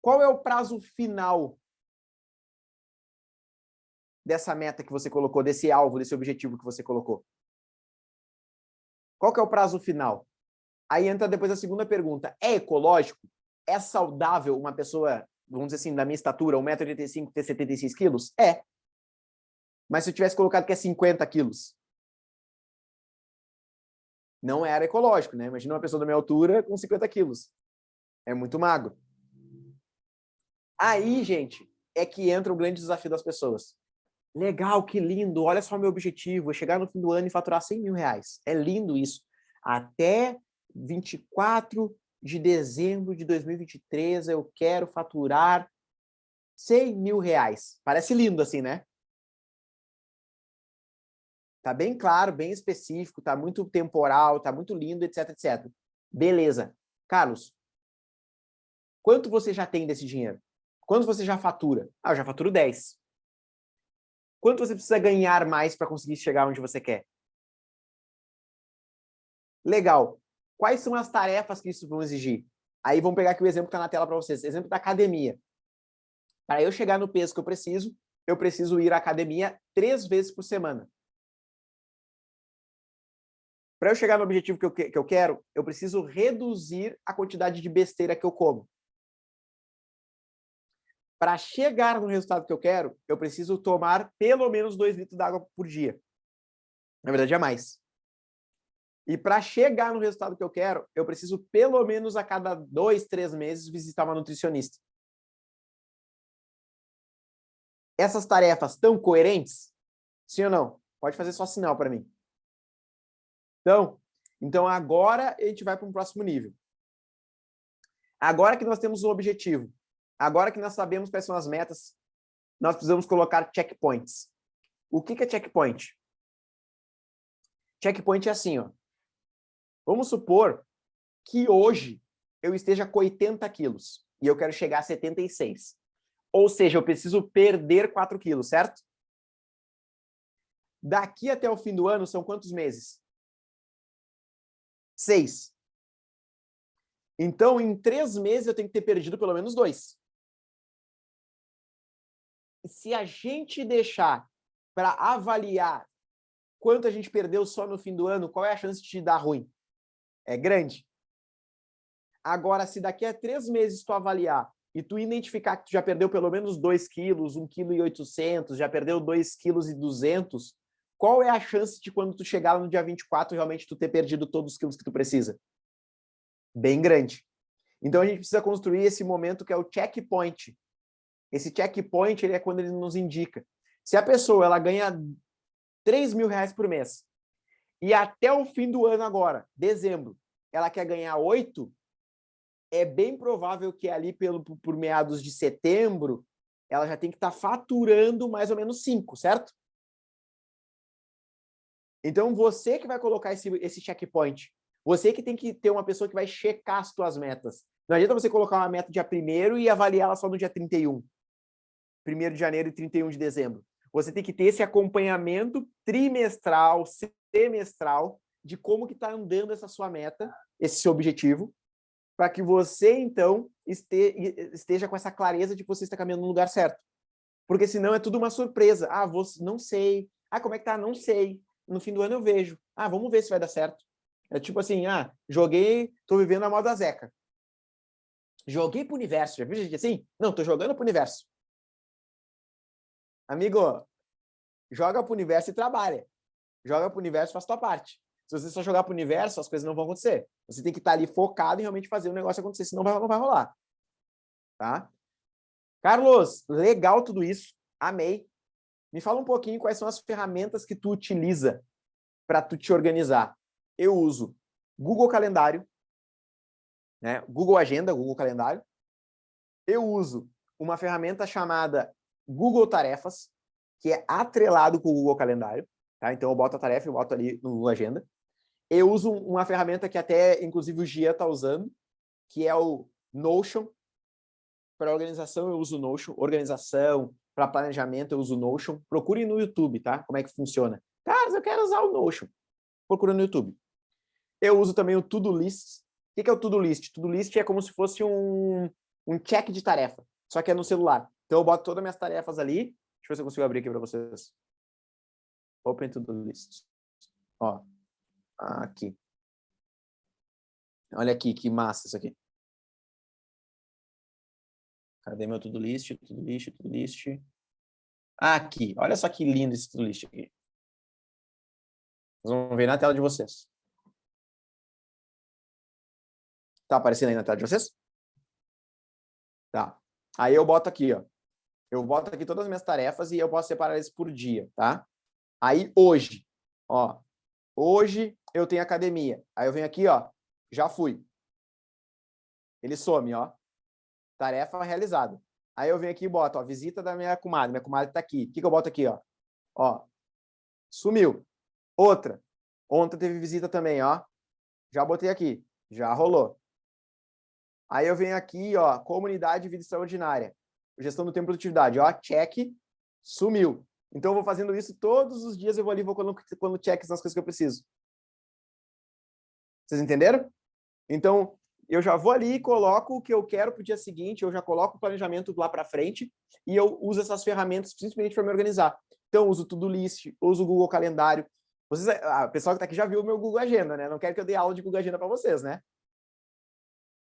Qual é o prazo final dessa meta que você colocou, desse alvo, desse objetivo que você colocou? Qual que é o prazo final? Aí entra depois a segunda pergunta. É ecológico? É saudável uma pessoa, vamos dizer assim, da minha estatura, 1,85 m, ter 76 quilos? É. Mas se eu tivesse colocado que é 50 quilos? Não era ecológico, né? Imagina uma pessoa da minha altura com 50 quilos. É muito magro. Aí, gente, é que entra o grande desafio das pessoas. Legal, que lindo, olha só o meu objetivo, é chegar no fim do ano e faturar 100 mil reais. É lindo isso. Até 24 de dezembro de 2023 eu quero faturar 100 mil reais. Parece lindo assim, né? Tá bem claro, bem específico, tá muito temporal, tá muito lindo, etc, etc. Beleza. Carlos, quanto você já tem desse dinheiro? Quanto você já fatura? Ah, eu já faturo 10. Quanto você precisa ganhar mais para conseguir chegar onde você quer? Legal. Quais são as tarefas que isso vão exigir? Aí vamos pegar aqui o exemplo que está na tela para vocês. Exemplo da academia. Para eu chegar no peso que eu preciso ir à academia 3 vezes por semana. Para eu chegar no objetivo que eu quero, eu preciso reduzir a quantidade de besteira que eu como. Para chegar no resultado que eu quero, eu preciso tomar pelo menos 2 litros d'água por dia. Na verdade, é mais. E para chegar no resultado que eu quero, eu preciso pelo menos a cada 2, 3 meses visitar uma nutricionista. Essas tarefas estão coerentes? Sim ou não? Pode fazer só sinal para mim. Então agora a gente vai para um próximo nível. Agora que nós temos um objetivo, agora que nós sabemos quais são as metas, nós precisamos colocar checkpoints. O que é checkpoint? Checkpoint é assim, ó. Vamos supor que hoje eu esteja com 80 quilos e eu quero chegar a 76. Ou seja, eu preciso perder 4 quilos, certo? Daqui até o fim do ano são quantos meses? 6. Então, em 3 meses eu tenho que ter perdido pelo menos 2. Se a gente deixar para avaliar quanto a gente perdeu só no fim do ano, qual é a chance de dar ruim? É grande. Agora, se daqui a 3 meses tu avaliar e tu identificar que tu já perdeu pelo menos 2 quilos, 1,8 kg, já perdeu 2,2 kg, qual é a chance de quando tu chegar no dia 24 realmente tu ter perdido todos os quilos que tu precisa? Bem grande. Então a gente precisa construir esse momento que é o checkpoint. Esse checkpoint ele é quando ele nos indica. Se a pessoa ela ganha 3 mil reais por mês e até o fim do ano agora, dezembro, ela quer ganhar 8, é bem provável que ali por meados de setembro ela já tem que estar faturando mais ou menos 5, certo? Então você que vai colocar esse checkpoint, você que tem que ter uma pessoa que vai checar as tuas metas. Não adianta você colocar uma meta dia 1º e avaliar ela só no dia 31. 1º de janeiro e 31 de dezembro. Você tem que ter esse acompanhamento trimestral, semestral, de como que está andando essa sua meta, esse seu objetivo, para que você, então, esteja com essa clareza de que você está caminhando no lugar certo. Porque senão é tudo uma surpresa. Ah, não sei. Ah, como é que tá? Não sei. No fim do ano eu vejo. Ah, vamos ver se vai dar certo. É tipo assim, joguei, tô vivendo a moda Zeca. Joguei pro universo. Já viu gente assim? Não, tô jogando pro universo. Amigo, joga pro universo e trabalha. Joga pro universo e faz tua parte. Se você só jogar pro universo, as coisas não vão acontecer. Você tem que estar ali focado em realmente fazer o negócio acontecer, senão não vai rolar. Tá? Carlos, legal tudo isso. Amei. Me fala um pouquinho quais são as ferramentas que tu utiliza para tu te organizar. Eu uso Google Calendário, né? Google Agenda, Google Calendário. Eu uso uma ferramenta chamada Google Tarefas, que é atrelado com o Google Calendário. Tá? Então, eu boto a tarefa e boto ali no Google Agenda. Eu uso uma ferramenta que até, inclusive, o Gia está usando, que é o Notion. Para organização, eu uso o Notion. Organização, para planejamento, eu uso o Notion. Procure no YouTube, tá? Como é que funciona. Cara, eu quero usar o Notion. Procura no YouTube. Eu uso também o To-Do-List. O que é o To-Do-List? To-Do-List é como se fosse um check de tarefa, só que é no celular. Então, eu boto todas as minhas tarefas ali. Deixa eu ver se eu consigo abrir aqui para vocês. Open To-Do-List. Ó, aqui. Olha aqui, que massa isso aqui. Cadê meu To-Do List? To-Do List, To-Do List. Aqui, olha só que lindo esse To-Do List aqui. Vocês vão ver na tela de vocês. Tá aparecendo aí na tela de vocês? Tá. Aí eu boto aqui, ó. Eu boto aqui todas as minhas tarefas e eu posso separar eles por dia, tá? Aí hoje, ó. Hoje eu tenho academia. Aí eu venho aqui, ó. Já fui. Ele some, ó. Tarefa realizada. Aí eu venho aqui e boto, ó, visita da minha comadre. Minha comadre tá aqui. O que eu boto aqui, ó? Ó, sumiu. Outra. Ontem teve visita também, ó. Já botei aqui. Já rolou. Aí eu venho aqui, ó, comunidade de vida extraordinária. Gestão do tempo e produtividade, ó, check, sumiu. Então eu vou fazendo isso todos os dias, eu vou ali, vou colocando checks nas coisas que eu preciso. Vocês entenderam? Então, eu já vou ali e coloco o que eu quero para o dia seguinte, eu já coloco o planejamento lá para frente e eu uso essas ferramentas principalmente para me organizar. Então, eu uso o To-Do-List, uso o Google Calendário. Vocês, o pessoal que está aqui já viu o meu Google Agenda, né? Não quero que eu dê aula de Google Agenda para vocês, né?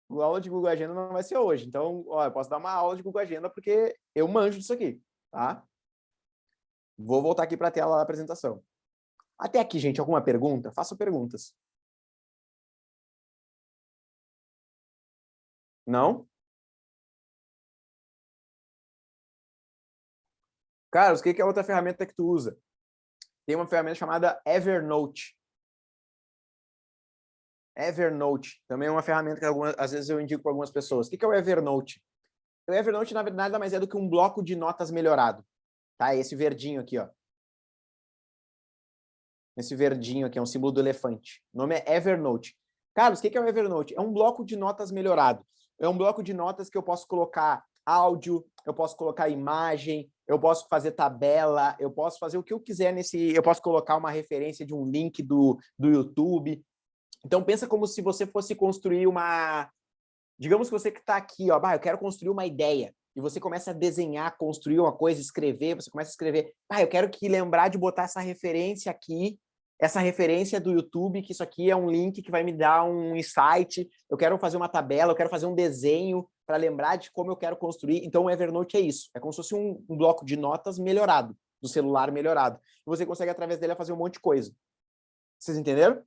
A aula de Google Agenda não vai ser hoje. Então, ó, eu posso dar uma aula de Google Agenda porque eu manjo disso aqui, tá? Vou voltar aqui para a tela da apresentação. Até aqui, gente, alguma pergunta? Façam perguntas. Não? Carlos, o que é a outra ferramenta que tu usa? Tem uma ferramenta chamada Evernote. Evernote também é uma ferramenta que às vezes eu indico para algumas pessoas. O que é o Evernote? O Evernote, na verdade, nada mais é do que um bloco de notas melhorado. Tá? Esse verdinho aqui, ó. Esse verdinho aqui é um símbolo do elefante. O nome é Evernote. Carlos, o que é o Evernote? É um bloco de notas melhorado. É um bloco de notas que eu posso colocar áudio, eu posso colocar imagem, eu posso fazer tabela, eu posso fazer o que eu quiser nesse... Eu posso colocar uma referência de um link do YouTube. Então, pensa como se você fosse construir uma... Digamos que você que está aqui, ó, eu quero construir uma ideia. E você começa a desenhar, construir uma coisa, escrever, você começa a escrever. Eu quero que lembrar de botar essa referência aqui, essa referência do YouTube, que isso aqui é um link que vai me dar um insight. Eu quero fazer uma tabela, eu quero fazer um desenho para lembrar de como eu quero construir. Então, o Evernote é isso. É como se fosse um bloco de notas melhorado, do celular melhorado. E você consegue, através dele, fazer um monte de coisa. Vocês entenderam?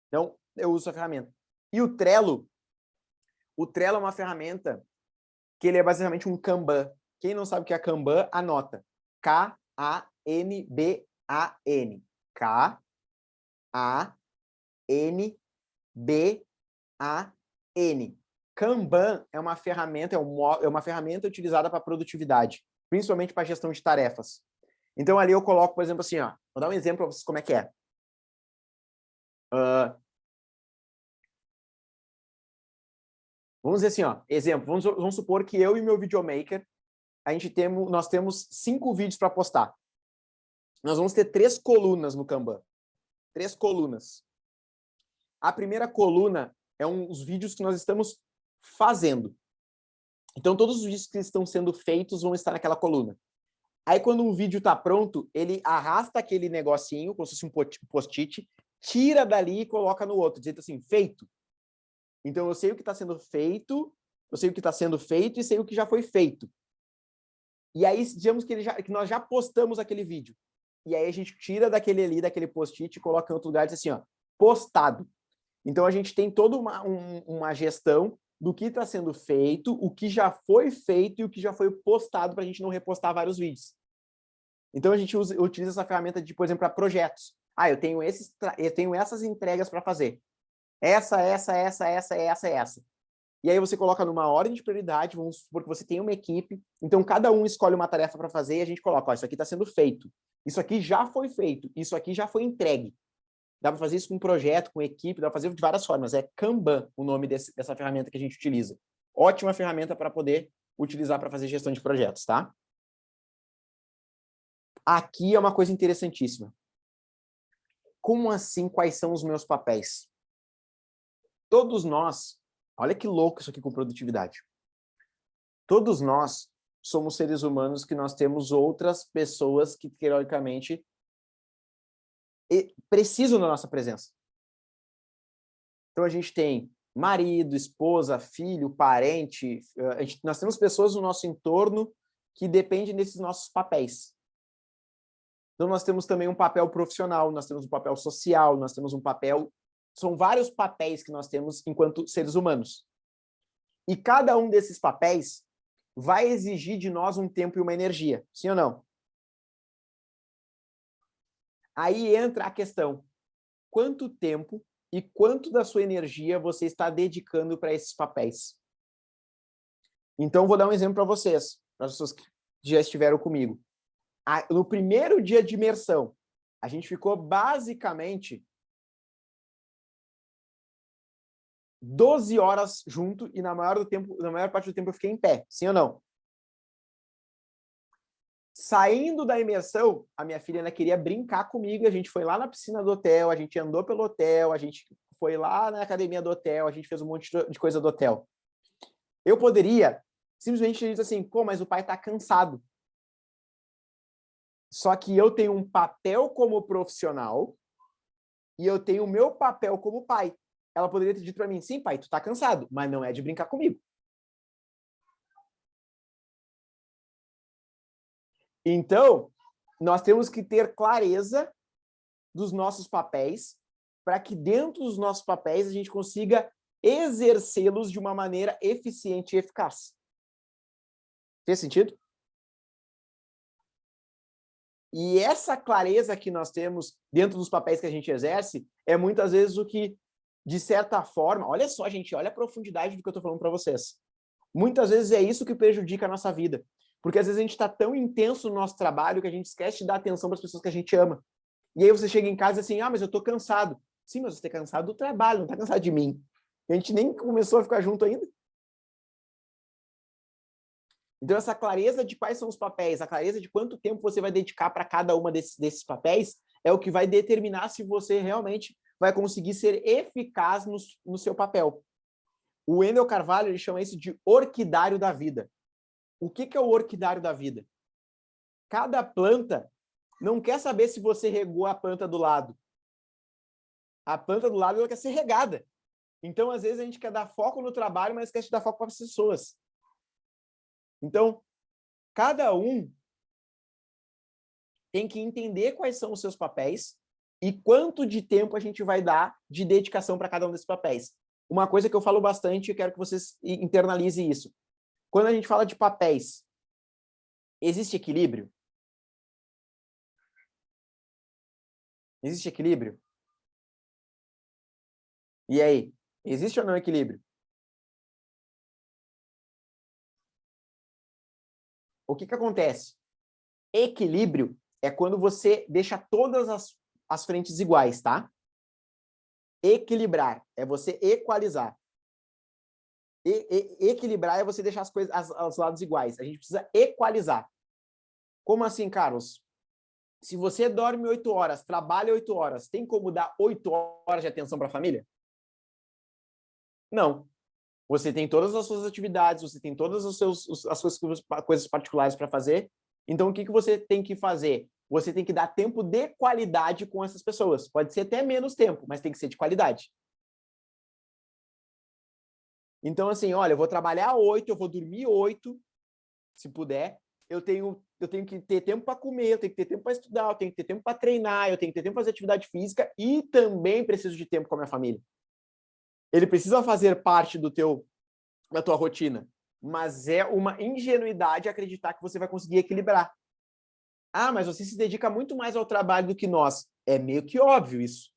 Então, eu uso essa ferramenta. E o Trello é uma ferramenta que ele é basicamente um Kanban. Quem não sabe o que é Kanban, anota. K-A-N-B-A-N. K-A-N-B-A-N. Kanban é uma ferramenta, é uma ferramenta utilizada para produtividade, principalmente para gestão de tarefas. Então, ali eu coloco, por exemplo, assim, ó, vou dar um exemplo para vocês como é que é. Vamos dizer assim, ó, exemplo, vamos supor que eu e meu videomaker, nós temos 5 vídeos para postar. Nós vamos ter 3 colunas no Kanban. 3 colunas. A primeira coluna os vídeos que nós estamos fazendo. Então, todos os vídeos que estão sendo feitos vão estar naquela coluna. Aí, quando um vídeo está pronto, ele arrasta aquele negocinho, como se fosse um post-it, tira dali e coloca no outro, dizendo assim, feito. Então, eu sei o que está sendo feito, eu sei o que está sendo feito e sei o que já foi feito. E aí, digamos que nós já postamos aquele vídeo. E aí, a gente tira daquele post-it e coloca em outro lugar e diz assim, ó, postado. Então, a gente tem toda uma gestão do que está sendo feito, o que já foi feito e o que já foi postado para a gente não repostar vários vídeos. Então, a gente utiliza essa ferramenta, por exemplo, para projetos. Eu tenho essas entregas para fazer. Essa. E aí você coloca numa ordem de prioridade, vamos supor que você tem uma equipe, então cada um escolhe uma tarefa para fazer e a gente coloca, isso aqui está sendo feito, isso aqui já foi feito, isso aqui já foi entregue. Dá para fazer isso com um projeto, com equipe, dá para fazer de várias formas. É Kanban o nome dessa ferramenta que a gente utiliza. Ótima ferramenta para poder utilizar para fazer gestão de projetos, tá? Aqui é uma coisa interessantíssima. Como assim, quais são os meus papéis? Todos nós, olha que louco isso aqui com produtividade. Todos nós somos seres humanos que nós temos outras pessoas que, teoricamente, precisam da nossa presença. Então, a gente tem marido, esposa, filho, parente, nós temos pessoas no nosso entorno que dependem desses nossos papéis. Então, nós temos também um papel profissional, nós temos um papel social, nós temos um papel... São vários papéis que nós temos enquanto seres humanos. E cada um desses papéis vai exigir de nós um tempo e uma energia, sim ou não? Aí entra a questão, quanto tempo e quanto da sua energia você está dedicando para esses papéis? Então, vou dar um exemplo para vocês, para as pessoas que já estiveram comigo. No primeiro dia de imersão, a gente ficou basicamente 12 horas junto e na maior parte do tempo eu fiquei em pé, sim ou não? Saindo da imersão, a minha filha ainda queria brincar comigo, a gente foi lá na piscina do hotel, a gente andou pelo hotel, a gente foi lá na academia do hotel, a gente fez um monte de coisa do hotel. Eu poderia simplesmente dizer assim, pô, mas o pai está cansado. Só que eu tenho um papel como profissional e eu tenho o meu papel como pai. Ela poderia ter dito para mim, sim, pai, tu tá cansado, mas não é de brincar comigo. Então, nós temos que ter clareza dos nossos papéis para que dentro dos nossos papéis a gente consiga exercê-los de uma maneira eficiente e eficaz. Fez sentido? E essa clareza que nós temos dentro dos papéis que a gente exerce é muitas vezes o que, de certa forma, olha só, gente, olha a profundidade do que eu estou falando para vocês. Muitas vezes é isso que prejudica a nossa vida. Porque às vezes a gente está tão intenso no nosso trabalho que a gente esquece de dar atenção para as pessoas que a gente ama. E aí você chega em casa e assim, mas eu estou cansado. Sim, mas você está cansado do trabalho, não está cansado de mim. E a gente nem começou a ficar junto ainda. Então, essa clareza de quais são os papéis, a clareza de quanto tempo você vai dedicar para cada uma desses papéis, é o que vai determinar se você realmente vai conseguir ser eficaz no seu papel. O Wendel Carvalho, ele chama isso de orquidário da vida. O que é o orquidário da vida? Cada planta não quer saber se você regou a planta do lado. A planta do lado ela quer ser regada. Então, às vezes, a gente quer dar foco no trabalho, mas esquece de dar foco para as pessoas. Então, cada um tem que entender quais são os seus papéis e quanto de tempo a gente vai dar de dedicação para cada um desses papéis. Uma coisa que eu falo bastante, eu quero que vocês internalizem isso. Quando a gente fala de papéis, existe equilíbrio? Existe equilíbrio? E aí? Existe ou não equilíbrio? O que acontece? Equilíbrio é quando você deixa todas as frentes iguais, tá? Equilibrar é você equalizar. Equilibrar é você deixar as coisas, os lados iguais. A gente precisa equalizar. Como assim, Carlos? Se você dorme 8 horas, trabalha 8 horas, tem como dar 8 horas de atenção para a família? Não. Você tem todas as suas atividades, você tem todas as suas coisas particulares para fazer. Então, o que você tem que fazer? Você tem que dar tempo de qualidade com essas pessoas. Pode ser até menos tempo, mas tem que ser de qualidade. Então, assim, olha, eu vou trabalhar 8, eu vou dormir 8, se puder. Eu tenho que ter tempo para comer, eu tenho que ter tempo para estudar, eu tenho que ter tempo para treinar, eu tenho que ter tempo para fazer atividade física e também preciso de tempo com a minha família. Ele precisa fazer parte da tua rotina, mas é uma ingenuidade acreditar que você vai conseguir equilibrar. Ah, mas você se dedica muito mais ao trabalho do que nós. É meio que óbvio isso.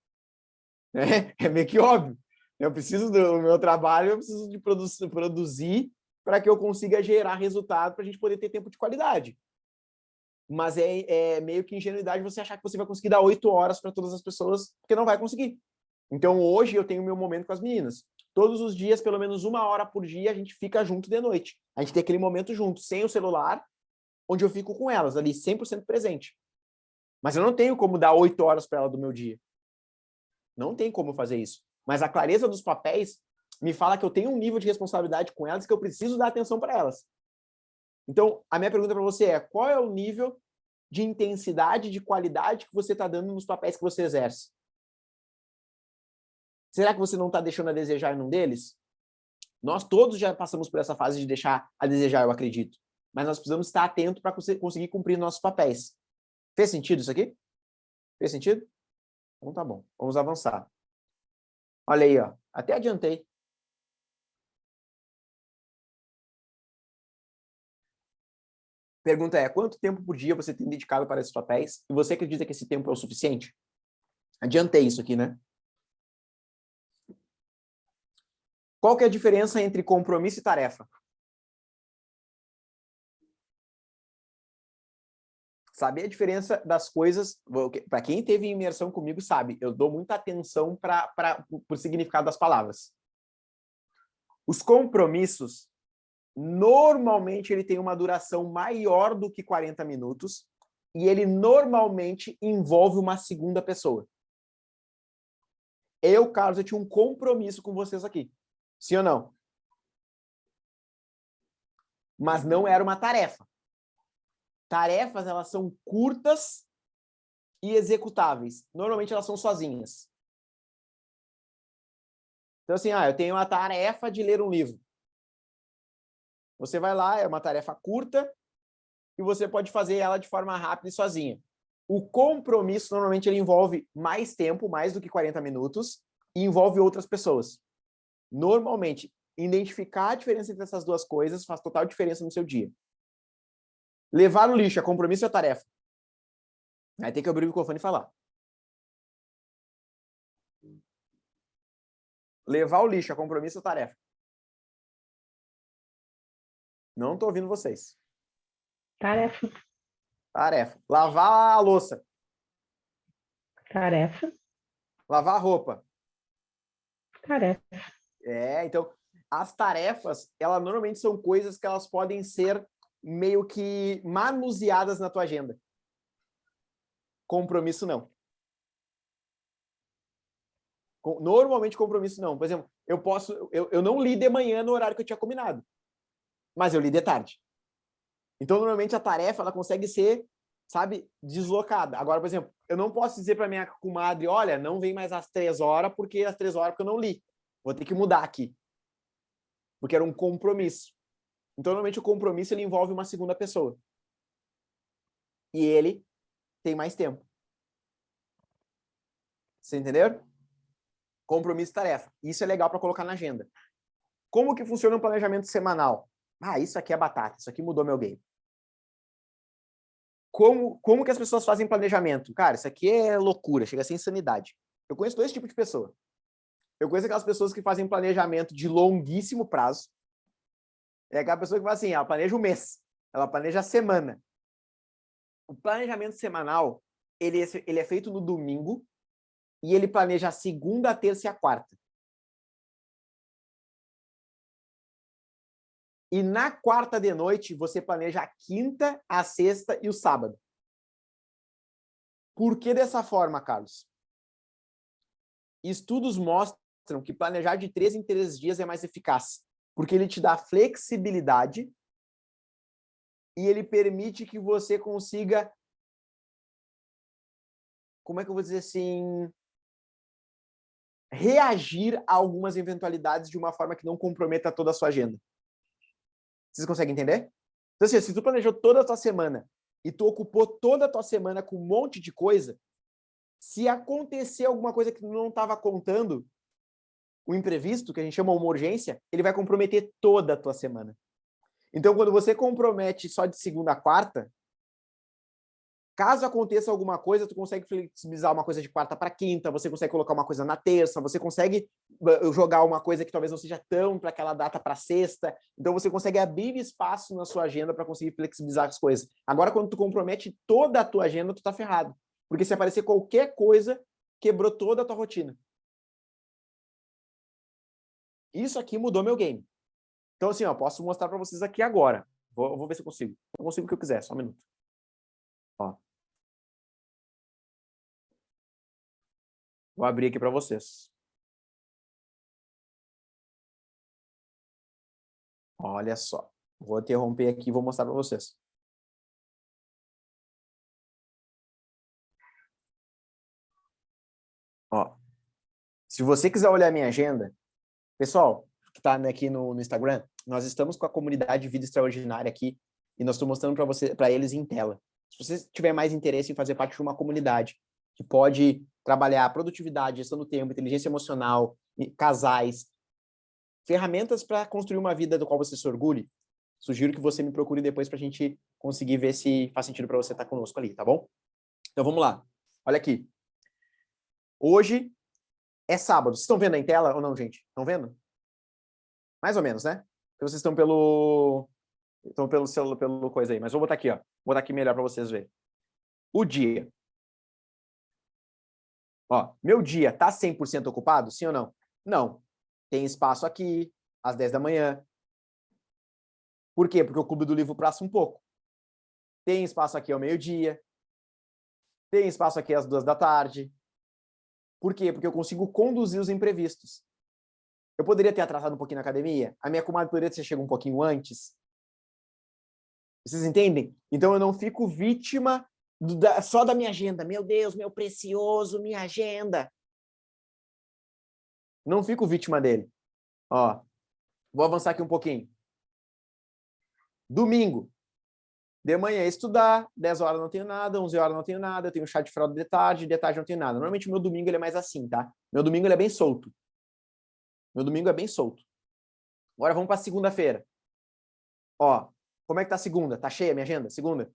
É meio que óbvio. Eu preciso do meu trabalho, eu preciso de produzir para que eu consiga gerar resultado para a gente poder ter tempo de qualidade. Mas é meio que ingenuidade você achar que você vai conseguir dar 8 horas para todas as pessoas, porque não vai conseguir. Então, hoje eu tenho o meu momento com as meninas. Todos os dias, pelo menos 1 hora por dia, a gente fica junto de noite. A gente tem aquele momento junto, sem o celular, onde eu fico com elas, ali 100% presente. Mas eu não tenho como dar 8 horas para ela do meu dia. Não tem como fazer isso. Mas a clareza dos papéis me fala que eu tenho um nível de responsabilidade com elas que eu preciso dar atenção para elas. Então, a minha pergunta para você é: qual é o nível de intensidade, de qualidade que você está dando nos papéis que você exerce? Será que você não está deixando a desejar em um deles? Nós todos já passamos por essa fase de deixar a desejar, eu acredito. Mas nós precisamos estar atentos para conseguir cumprir nossos papéis. Fez sentido isso aqui? Fez sentido? Então tá bom. Vamos avançar. Olha aí, ó. Até adiantei. Pergunta é: quanto tempo por dia você tem dedicado para esses papéis? E você acredita que esse tempo é o suficiente? Adiantei isso aqui, né? Qual que é a diferença entre compromisso e tarefa? Saber a diferença das coisas, para quem teve imersão comigo sabe, eu dou muita atenção por significado das palavras. Os compromissos, normalmente ele tem uma duração maior do que 40 minutos e ele normalmente envolve uma segunda pessoa. Eu, Carlos, eu tinha um compromisso com vocês aqui. Sim ou não? Mas não era uma tarefa. Tarefas, elas são curtas e executáveis. Normalmente elas são sozinhas. Então, assim, eu tenho a tarefa de ler um livro. Você vai lá, é uma tarefa curta e você pode fazer ela de forma rápida e sozinha. O compromisso, normalmente, ele envolve mais tempo, mais do que 40 minutos, e envolve outras pessoas. Normalmente, identificar a diferença entre essas duas coisas faz total diferença no seu dia. Levar o lixo é compromisso ou é tarefa? Aí tem que abrir o microfone e falar. Levar o lixo é compromisso ou tarefa? Não estou ouvindo vocês. Tarefa. Tarefa. Lavar a louça. Tarefa. Lavar a roupa. Tarefa. Então, as tarefas, elas normalmente são coisas que elas podem ser meio que manuseadas na tua agenda. Compromisso, não. Normalmente, compromisso, não. Por exemplo, eu não li de manhã no horário que eu tinha combinado, mas eu li de tarde. Então, normalmente, a tarefa, ela consegue ser, sabe, deslocada. Agora, por exemplo, eu não posso dizer para minha comadre: olha, não vem mais às 3 horas, porque às 3 horas porque eu não li. Vou ter que mudar aqui. Porque era um compromisso. Então, normalmente, o compromisso ele envolve uma segunda pessoa. E ele tem mais tempo. Você entendeu? Compromisso e tarefa. Isso é legal para colocar na agenda. Como que funciona um planejamento semanal? Isso aqui é batata. Isso aqui mudou meu game. Como que as pessoas fazem planejamento? Cara, isso aqui é loucura. Chega a ser insanidade. Eu conheço 2 tipos de pessoa. Eu conheço aquelas pessoas que fazem planejamento de longuíssimo prazo. É aquela pessoa que fala assim: ela planeja o mês, ela planeja a semana. O planejamento semanal, ele é feito no domingo e ele planeja a segunda, a terça e a quarta. E na quarta de noite, você planeja a quinta, a sexta e o sábado. Por que dessa forma, Carlos? Estudos mostram mostram que planejar de 3 em 3 dias é mais eficaz, porque ele te dá flexibilidade e ele permite que você consiga, como é que eu vou dizer assim, reagir a algumas eventualidades de uma forma que não comprometa toda a sua agenda. Vocês conseguem entender? Então, assim, se tu planejou toda a tua semana e tu ocupou toda a tua semana com um monte de coisa, se acontecer alguma coisa que tu não estava contando, o imprevisto, que a gente chama uma urgência, ele vai comprometer toda a tua semana. Então, quando você compromete só de segunda a quarta, caso aconteça alguma coisa, tu consegue flexibilizar uma coisa de quarta para quinta, você consegue colocar uma coisa na terça, você consegue jogar uma coisa que talvez não seja tão para aquela data para sexta. Então, você consegue abrir espaço na sua agenda para conseguir flexibilizar as coisas. Agora, quando tu compromete toda a tua agenda, tu tá ferrado. Porque se aparecer qualquer coisa, quebrou toda a tua rotina. Isso aqui mudou meu game. Então, assim, ó, posso mostrar para vocês aqui agora. Vou ver se eu consigo. Eu consigo o que eu quiser, só um minuto. Ó. Vou abrir aqui para vocês. Olha só. Vou interromper aqui e vou mostrar para vocês. Ó. Se você quiser olhar minha agenda, pessoal, que está aqui no Instagram, nós estamos com a comunidade Vida Extraordinária aqui e nós estou mostrando para eles em tela. Se você tiver mais interesse em fazer parte de uma comunidade que pode trabalhar produtividade, gestão do tempo, inteligência emocional, casais, ferramentas para construir uma vida do qual você se orgulhe, sugiro que você me procure depois para a gente conseguir ver se faz sentido para você estar conosco ali, tá bom? Então vamos lá. Olha aqui. Hoje é sábado. Vocês estão vendo aí em tela ou não, gente? Estão vendo? Mais ou menos, né? Porque vocês estão pelo celular, pelo coisa aí. Mas vou botar aqui, ó. Vou botar aqui melhor para vocês verem. O dia. Ó, meu dia tá 100% ocupado? Sim ou não? Não. Tem espaço aqui, às 10 da manhã. Por quê? Porque o Clube do Livro passa um pouco. Tem espaço aqui ao meio-dia. Tem espaço aqui às 2 da tarde. Por quê? Porque eu consigo conduzir os imprevistos. Eu poderia ter atrasado um pouquinho na academia? A minha comadre poderia ter chegado um pouquinho antes? Vocês entendem? Então eu não fico vítima só da minha agenda. Meu Deus, meu precioso, minha agenda. Não fico vítima dele. Ó, vou avançar aqui um pouquinho. Domingo. De manhã estudar, 10 horas não tenho nada, 11 horas não tenho nada, eu tenho chá de fralda de tarde não tenho nada. Normalmente o meu domingo ele é mais assim, tá? Meu domingo ele é bem solto. Meu domingo é bem solto. Agora vamos para segunda-feira. Ó, como é que tá a segunda? Tá cheia a minha agenda? Segunda?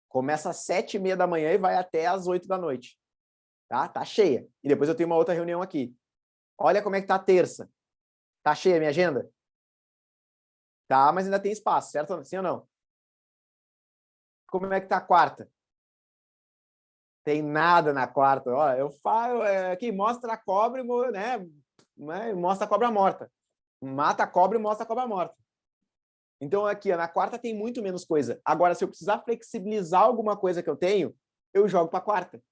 Começa às 7h30 da manhã e vai até às 8 da noite. Tá? Tá cheia. E depois eu tenho uma outra reunião aqui. Olha como é que tá a terça. Tá cheia a minha agenda? Tá, mas ainda tem espaço, certo? Sim ou não? Como é que tá a quarta? Tem nada na quarta. Ó, eu falo aqui, mostra a cobra, né? Mostra a cobra morta. Mata a cobra e mostra a cobra morta. Então, aqui, ó, na quarta tem muito menos coisa. Agora, se eu precisar flexibilizar alguma coisa que eu tenho, eu jogo para quarta.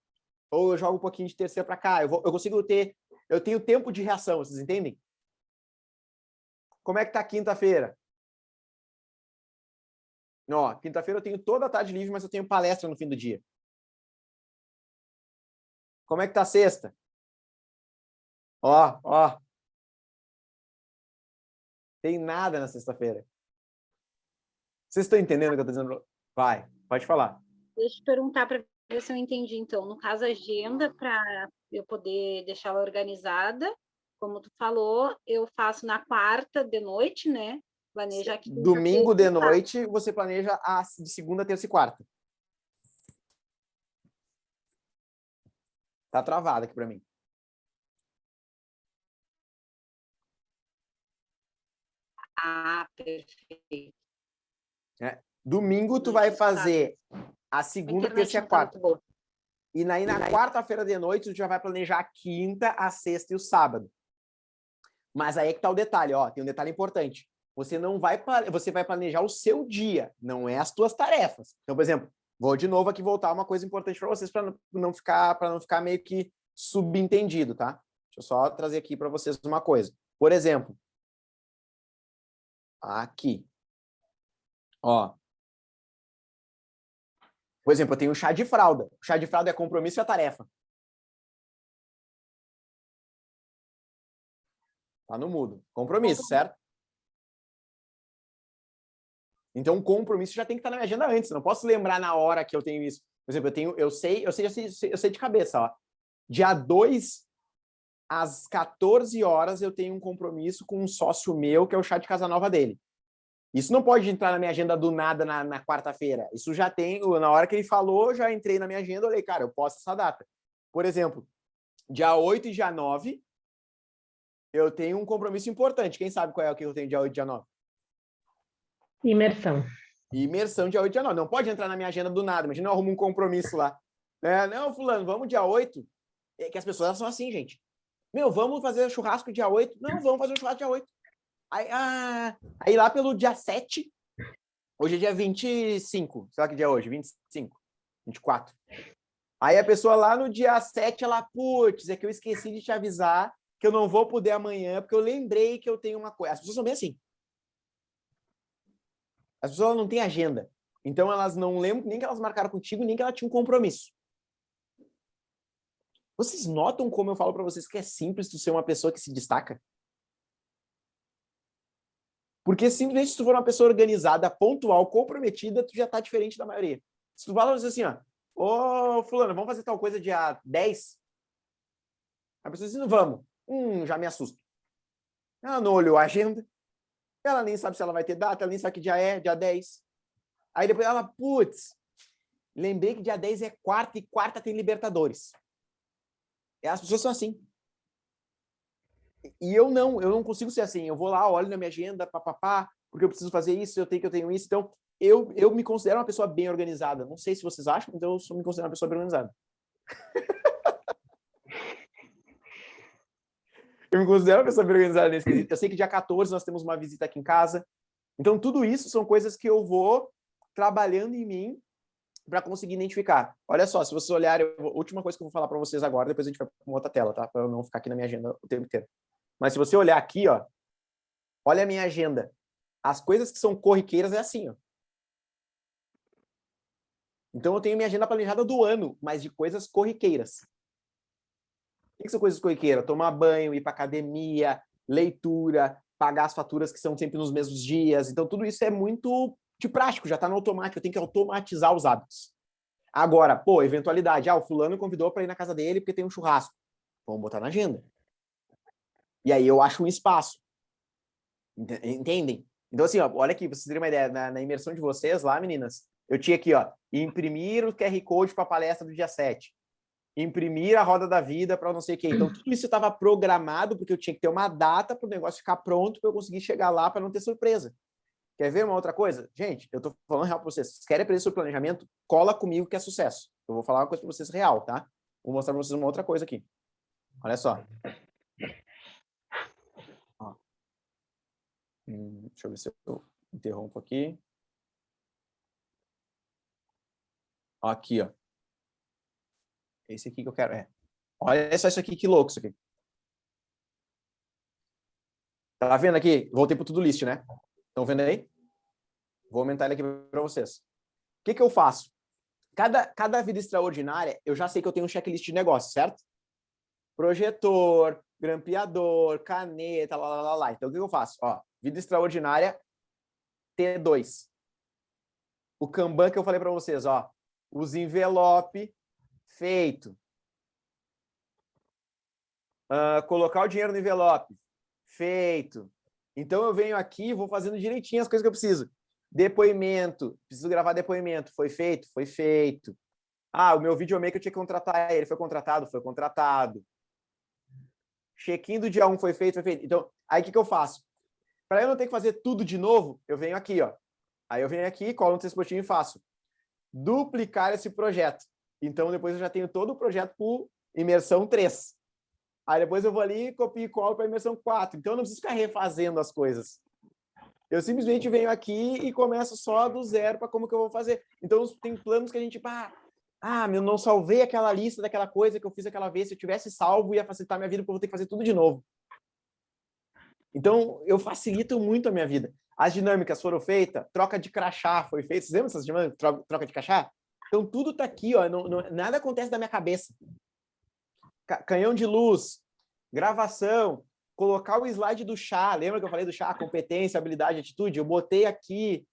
Ou eu jogo um pouquinho de terceira para cá. Eu consigo ter... Eu tenho tempo de reação, vocês entendem? Como é que tá quinta-feira? Ó, quinta-feira eu tenho toda a tarde livre, mas eu tenho palestra no fim do dia. Como é que tá sexta? Ó. Tem nada na sexta-feira. Vocês estão entendendo o que eu estou dizendo? Vai, pode falar. Deixa eu perguntar para ver se eu entendi, então. No caso, a agenda, para eu poder deixar ela organizada, como tu falou, eu faço na quarta de noite, né? Planeja aqui. Domingo de noite, você planeja de segunda, terça e quarta. Tá travado aqui para mim. Ah, perfeito. Domingo tu vai fazer a segunda, terça e a quarta. E aí na quarta-feira de noite tu já vai planejar a quinta, a sexta e o sábado. Mas aí é que tá o detalhe, ó, tem um detalhe importante. Você vai planejar o seu dia, não é as tuas tarefas. Então, por exemplo, vou de novo aqui voltar uma coisa importante para vocês para não ficar meio que subentendido, tá? Deixa eu só trazer aqui para vocês uma coisa. Por exemplo, aqui. Ó. Por exemplo, eu tenho o chá de fralda. O chá de fralda é compromisso e a tarefa. Tá no mudo. Compromisso, certo? Então, o compromisso já tem que estar na minha agenda antes. Eu não posso lembrar na hora que eu tenho isso. Por exemplo, eu sei de cabeça, ó. Dia 2, às 14 horas, eu tenho um compromisso com um sócio meu, que é o chá de casa nova dele. Isso não pode entrar na minha agenda do nada na quarta-feira. Isso já tem, na hora que ele falou, já entrei na minha agenda, olhei, cara, eu posso essa data. Por exemplo, dia 8 e dia 9, eu tenho um compromisso importante. Quem sabe qual é o que eu tenho dia 8 e dia 9? Imersão. Imersão dia 8 e dia 9. Não pode entrar na minha agenda do nada. Imagina eu arrumo um compromisso lá. Não, fulano, vamos dia 8. É que as pessoas são assim, gente. Meu, vamos fazer churrasco dia 8? Não, vamos fazer um churrasco dia 8. Aí lá pelo dia 7, hoje é dia 25, sei lá que dia é hoje, 25, 24. Aí a pessoa lá no dia 7, ela, putz, é que eu esqueci de te avisar que eu não vou poder amanhã, porque eu lembrei que eu tenho uma coisa. As pessoas são bem assim. As pessoas não têm agenda. Então elas não lembram nem que elas marcaram contigo, nem que ela tinha um compromisso. Vocês notam como eu falo para vocês que é simples tu ser uma pessoa que se destaca? Porque simplesmente se tu for uma pessoa organizada, pontual, comprometida, tu já tá diferente da maioria. Se tu fala assim, ó, ô fulano, vamos fazer tal coisa dia 10? A pessoa diz, vamos. Já me assusto. Ela não olhou a agenda, ela nem sabe se ela vai ter data, ela nem sabe que dia é, dia 10. Aí depois ela, putz, lembrei que dia 10 é quarta, e quarta tem Libertadores. E as pessoas são assim. E eu não consigo ser assim. Eu vou lá, olho na minha agenda, papapá, porque eu preciso fazer isso, eu tenho isso. Então, eu me considero uma pessoa bem organizada. Não sei se vocês acham, então eu me considero uma pessoa bem organizada. Eu me considero uma pessoa bem organizada nesse quesito. Eu sei que dia 14 nós temos uma visita aqui em casa. Então, tudo isso são coisas que eu vou trabalhando em mim para conseguir identificar. Olha só, se vocês olharem, a última coisa que eu vou falar para vocês agora, depois a gente vai para uma outra tela, tá? Para eu não ficar aqui na minha agenda o tempo inteiro. Mas se você olhar aqui, ó, olha a minha agenda. As coisas que são corriqueiras é assim, ó. Então eu tenho minha agenda planejada do ano, mas de coisas corriqueiras. O que são coisas corriqueiras? Tomar banho, ir para academia, leitura, pagar as faturas que são sempre nos mesmos dias. Então tudo isso é muito de prático, já está no automático, eu tenho que automatizar os hábitos. Agora, pô, eventualidade. O fulano convidou para ir na casa dele porque tem um churrasco. Vamos botar na agenda. E aí eu acho um espaço. Entendem? Então, assim, ó, olha aqui, pra vocês terem uma ideia, na imersão de vocês lá, meninas, eu tinha aqui, ó, imprimir o QR Code para a palestra do dia 7. Imprimir a roda da vida para não sei o quê. Então, tudo isso estava programado, porque eu tinha que ter uma data para o negócio ficar pronto para eu conseguir chegar lá para não ter surpresa. Quer ver uma outra coisa? Gente, eu tô falando real para vocês. Se querem aprender sobre planejamento, cola comigo que é sucesso. Eu vou falar uma coisa para vocês real, tá? Vou mostrar para vocês uma outra coisa aqui. Olha só. Ó. Deixa eu ver se eu interrompo aqui. Ó, aqui, ó. Esse aqui que eu quero. Olha só isso aqui, que louco isso aqui. Tá vendo aqui? Voltei para o to-do list, né? Estão vendo aí? Vou aumentar ele aqui para vocês. O que eu faço? Cada vida extraordinária, eu já sei que eu tenho um checklist de negócio, certo? Projetor, grampeador, caneta, lá. Então, o que eu faço? Ó, vida extraordinária, T2. O Kanban que eu falei para vocês, ó. Os envelope, feito. Colocar o dinheiro no envelope, feito. Então, eu venho aqui e vou fazendo direitinho as coisas que eu preciso. Depoimento, preciso gravar depoimento. Foi feito? Foi feito. O meu videomaker eu tinha que contratar ele. Foi contratado? Foi contratado. Check-in do dia 1 foi feito? Foi feito. Então, aí o que eu faço? Para eu não ter que fazer tudo de novo, eu venho aqui, ó. Aí eu venho aqui, colo no texto postinho e faço. Duplicar esse projeto. Então, depois eu já tenho todo o projeto por imersão 3. Aí depois eu vou ali, copio e colo para imersão 4. Então, eu não preciso ficar refazendo as coisas. Eu simplesmente venho aqui e começo só do zero para como que eu vou fazer. Então, tem planos que a gente, Ah, eu não salvei aquela lista daquela coisa que eu fiz aquela vez. Se eu tivesse salvo, ia facilitar a minha vida, porque eu vou ter que fazer tudo de novo. Então, eu facilito muito a minha vida. As dinâmicas foram feitas, troca de crachá foi feita. Vocês lembram dessas dinâmicas? Troca de crachá? Então, tudo tá aqui, ó. Nada acontece da minha cabeça. Canhão de luz, gravação, colocar o slide do chá. Lembra que eu falei do chá? Competência, habilidade, atitude? Eu botei aqui.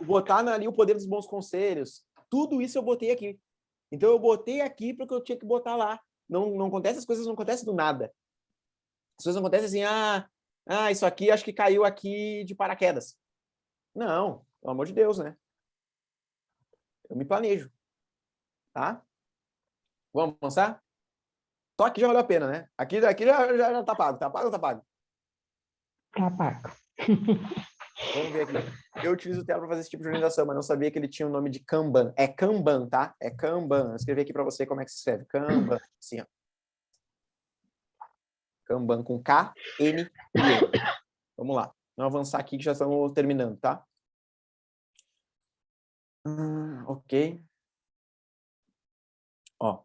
Botar ali o poder dos bons conselhos. Tudo isso eu botei aqui. Então, eu botei aqui porque eu tinha que botar lá. Não acontece, as coisas não acontecem do nada. As coisas não acontecem assim, isso aqui acho que caiu aqui de paraquedas. Não, pelo amor de Deus, né? Eu me planejo, tá? Vamos avançar? Só aqui já valeu a pena, né? Aqui já tá pago. Tá pago ou tá pago? Tá pago. Vamos ver aqui. Eu utilizo o Trello para fazer esse tipo de organização, mas não sabia que ele tinha o nome de Kanban. É Kanban, tá? É Kanban. Eu escrevi aqui para você como é que se escreve. Kanban. Assim, ó. Kanban com K-N-I-N. Vamos lá. Vamos avançar aqui que já estamos terminando, tá? Ok. Ó.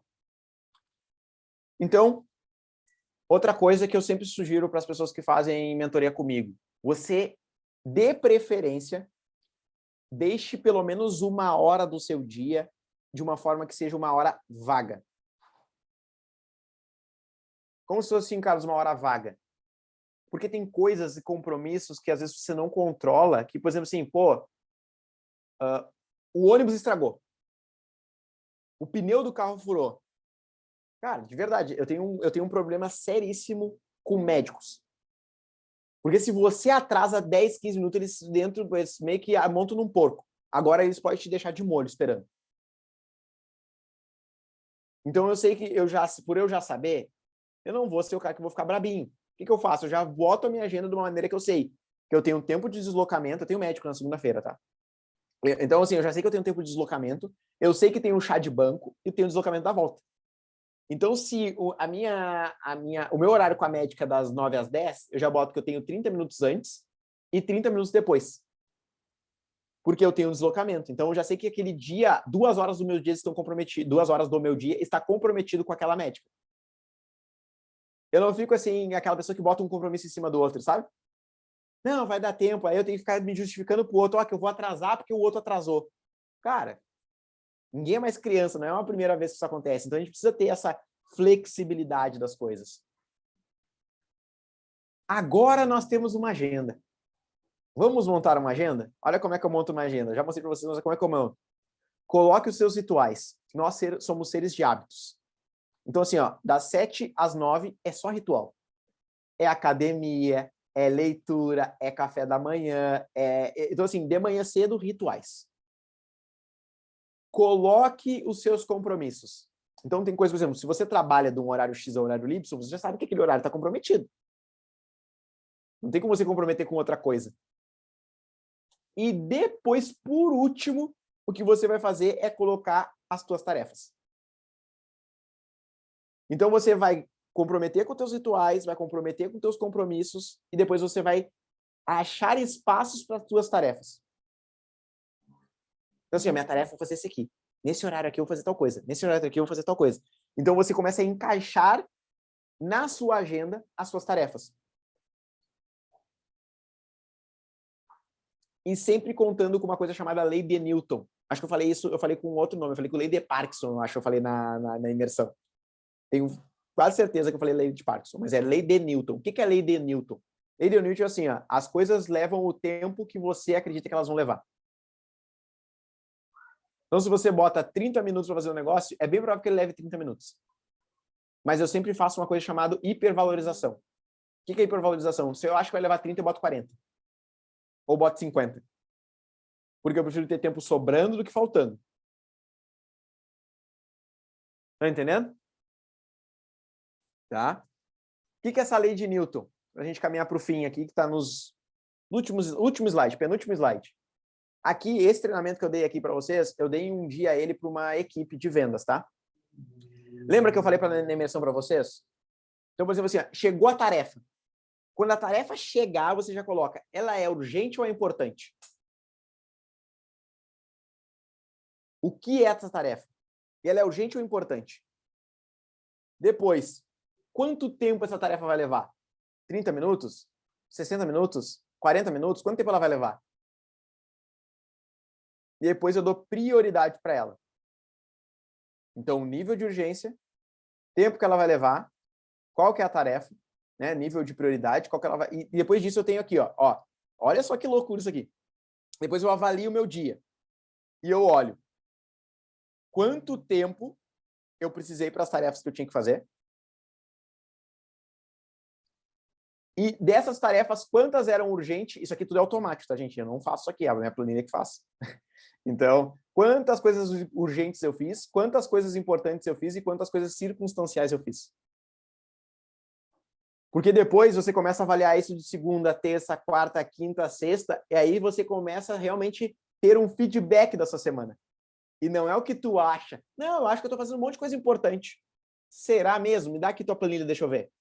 Então, outra coisa que eu sempre sugiro para as pessoas que fazem mentoria comigo. Você, de preferência, deixe pelo menos 1 hora do seu dia de uma forma que seja 1 hora vaga. Como se fosse, Carlos, 1 hora vaga? Porque tem coisas e compromissos que às vezes você não controla, que, por exemplo, assim, o ônibus estragou. O pneu do carro furou. Cara, de verdade, eu tenho um problema seríssimo com médicos. Porque se você atrasa 10, 15 minutos, eles meio que montam num porco. Agora eles podem te deixar de molho esperando. Então eu sei que por eu já saber, eu não vou ser o cara que vou ficar brabinho. O que eu faço? Eu já boto a minha agenda de uma maneira que eu sei que eu tenho tempo de deslocamento, eu tenho médico na segunda-feira, tá? Então, assim, eu já sei que eu tenho tempo de deslocamento, eu sei que tem um chá de banco e tem o deslocamento da volta. Então, se o meu horário com a médica é das 9 às 10, eu já boto que eu tenho 30 minutos antes e 30 minutos depois. Porque eu tenho um deslocamento. Então, eu já sei que aquele dia, 2 horas do meu dia estão comprometidas, 2 horas do meu dia está comprometido com aquela médica. Eu não fico assim, aquela pessoa que bota um compromisso em cima do outro, sabe? Não, vai dar tempo. Aí eu tenho que ficar me justificando pro outro, que eu vou atrasar porque o outro atrasou. Cara, ninguém é mais criança, não é uma primeira vez que isso acontece. Então, a gente precisa ter essa flexibilidade das coisas. Agora nós temos uma agenda. Vamos montar uma agenda? Olha como é que eu monto uma agenda. Já mostrei para vocês, mas como é que eu monto. Coloque os seus rituais. Nós somos seres de hábitos. Então, assim, ó, das 7 às 9 é só ritual. É academia, é leitura, é café da manhã. Então, assim, de manhã cedo, rituais. Coloque os seus compromissos. Então, tem coisa, por exemplo, se você trabalha de um horário X ao horário Y, você já sabe que aquele horário está comprometido. Não tem como você comprometer com outra coisa. E depois, por último, o que você vai fazer é colocar as tuas tarefas. Então, você vai comprometer com os teus rituais, vai comprometer com os teus compromissos, e depois você vai achar espaços para as tuas tarefas. Então, assim, a minha tarefa é fazer isso aqui. Nesse horário aqui eu vou fazer tal coisa. Nesse horário aqui eu vou fazer tal coisa. Então, você começa a encaixar na sua agenda as suas tarefas. E sempre contando com uma coisa chamada Lei de Newton. Acho que eu falei isso, eu falei com outro nome, eu falei com Lei de Parkinson, acho que eu falei na imersão. Tenho quase certeza que eu falei Lei de Parkinson, mas é Lei de Newton. O que é Lei de Newton? Lei de Newton é assim, ó, as coisas levam o tempo que você acredita que elas vão levar. Então, se você bota 30 minutos para fazer um negócio, é bem provável que ele leve 30 minutos. Mas eu sempre faço uma coisa chamada hipervalorização. O que é hipervalorização? Se eu acho que vai levar 30, eu boto 40. Ou boto 50. Porque eu prefiro ter tempo sobrando do que faltando. Tá entendendo? Tá? O que é essa lei de Newton? Para a gente caminhar para o fim aqui, que está nos último slide, penúltimo slide. Aqui, esse treinamento que eu dei aqui para vocês, eu dei um dia ele para uma equipe de vendas, tá? Lembra que eu falei na imersão para vocês? Então, por exemplo, assim, ó, chegou a tarefa. Quando a tarefa chegar, você já coloca, ela é urgente ou é importante? O que é essa tarefa? Ela é urgente ou importante? Depois, quanto tempo essa tarefa vai levar? 30 minutos? 60 minutos? 40 minutos? Quanto tempo ela vai levar? E depois eu dou prioridade para ela. Então, nível de urgência, tempo que ela vai levar, qual que é a tarefa, né? Nível de prioridade, qual que ela vai... E depois disso eu tenho aqui, ó, olha só que loucura isso aqui. Depois eu avalio o meu dia. E eu olho quanto tempo eu precisei para as tarefas que eu tinha que fazer. E dessas tarefas, quantas eram urgentes? Isso aqui tudo é automático, tá, gente? Eu não faço isso aqui, é a minha planilha que faz. Então, quantas coisas urgentes eu fiz, quantas coisas importantes eu fiz e quantas coisas circunstanciais eu fiz. Porque depois você começa a avaliar isso de segunda, terça, quarta, quinta, sexta, e aí você começa a realmente ter um feedback da sua semana. E não é o que tu acha. Não, eu acho que eu estou fazendo um monte de coisa importante. Será mesmo? Me dá aqui tua planilha, deixa eu ver.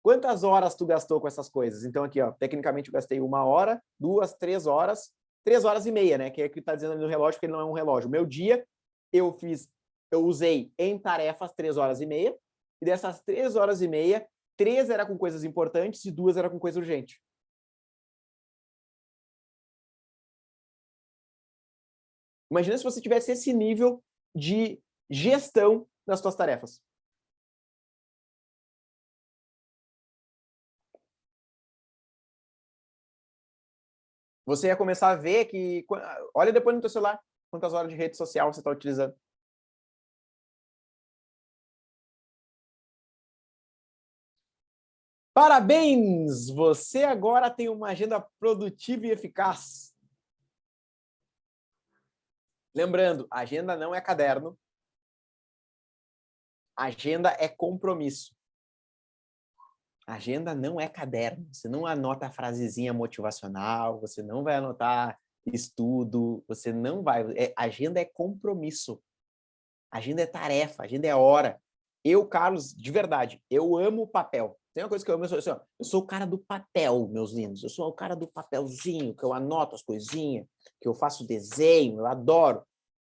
Quantas horas tu gastou com essas coisas? Então aqui, ó, tecnicamente eu gastei 1 hora, 2, 3 horas, 3 horas e meia, né? Que é o que está dizendo ali no relógio, porque ele não é um relógio. O meu dia, eu usei em tarefas 3 horas e meia, e dessas 3 horas e meia, 3 era com coisas importantes e 2 era com coisa urgente. Imagina se você tivesse esse nível de gestão das suas tarefas. Você ia começar a ver que... Olha depois no teu celular quantas horas de rede social você está utilizando. Parabéns! Você agora tem uma agenda produtiva e eficaz. Lembrando, agenda não é caderno. Agenda é compromisso. Agenda não é caderno. Você não anota a frasezinha motivacional, você não vai anotar estudo, você não vai... agenda é compromisso. Agenda é tarefa, agenda é hora. Eu, Carlos, de verdade, eu amo papel. Tem uma coisa que eu amo, eu sou o cara do papel, meus lindos. Eu sou o cara do papelzinho, que eu anoto as coisinhas, que eu faço desenho, eu adoro.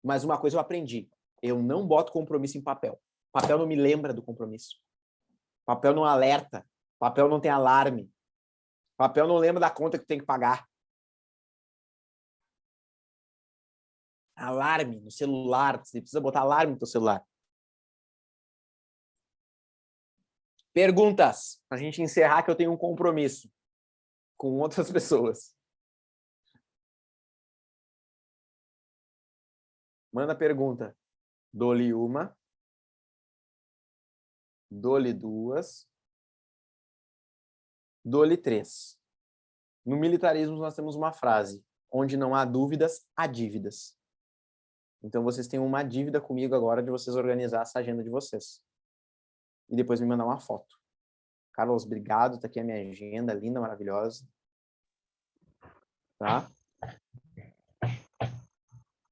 Mas uma coisa eu aprendi, eu não boto compromisso em papel. Papel não me lembra do compromisso. Papel não alerta. Papel não tem alarme. Papel não lembra da conta que tem que pagar. Alarme no celular, você precisa botar alarme no teu celular. Perguntas, para a gente encerrar que eu tenho um compromisso com outras pessoas. Manda pergunta. Dou-lhe uma. Dou-lhe duas. Dou-lhe três. No militarismo nós temos uma frase, onde não há dúvidas, há dívidas. Então vocês têm uma dívida comigo agora de vocês organizar essa agenda de vocês. E depois me mandar uma foto. Carlos, obrigado, tá aqui a minha agenda, linda, maravilhosa. Tá?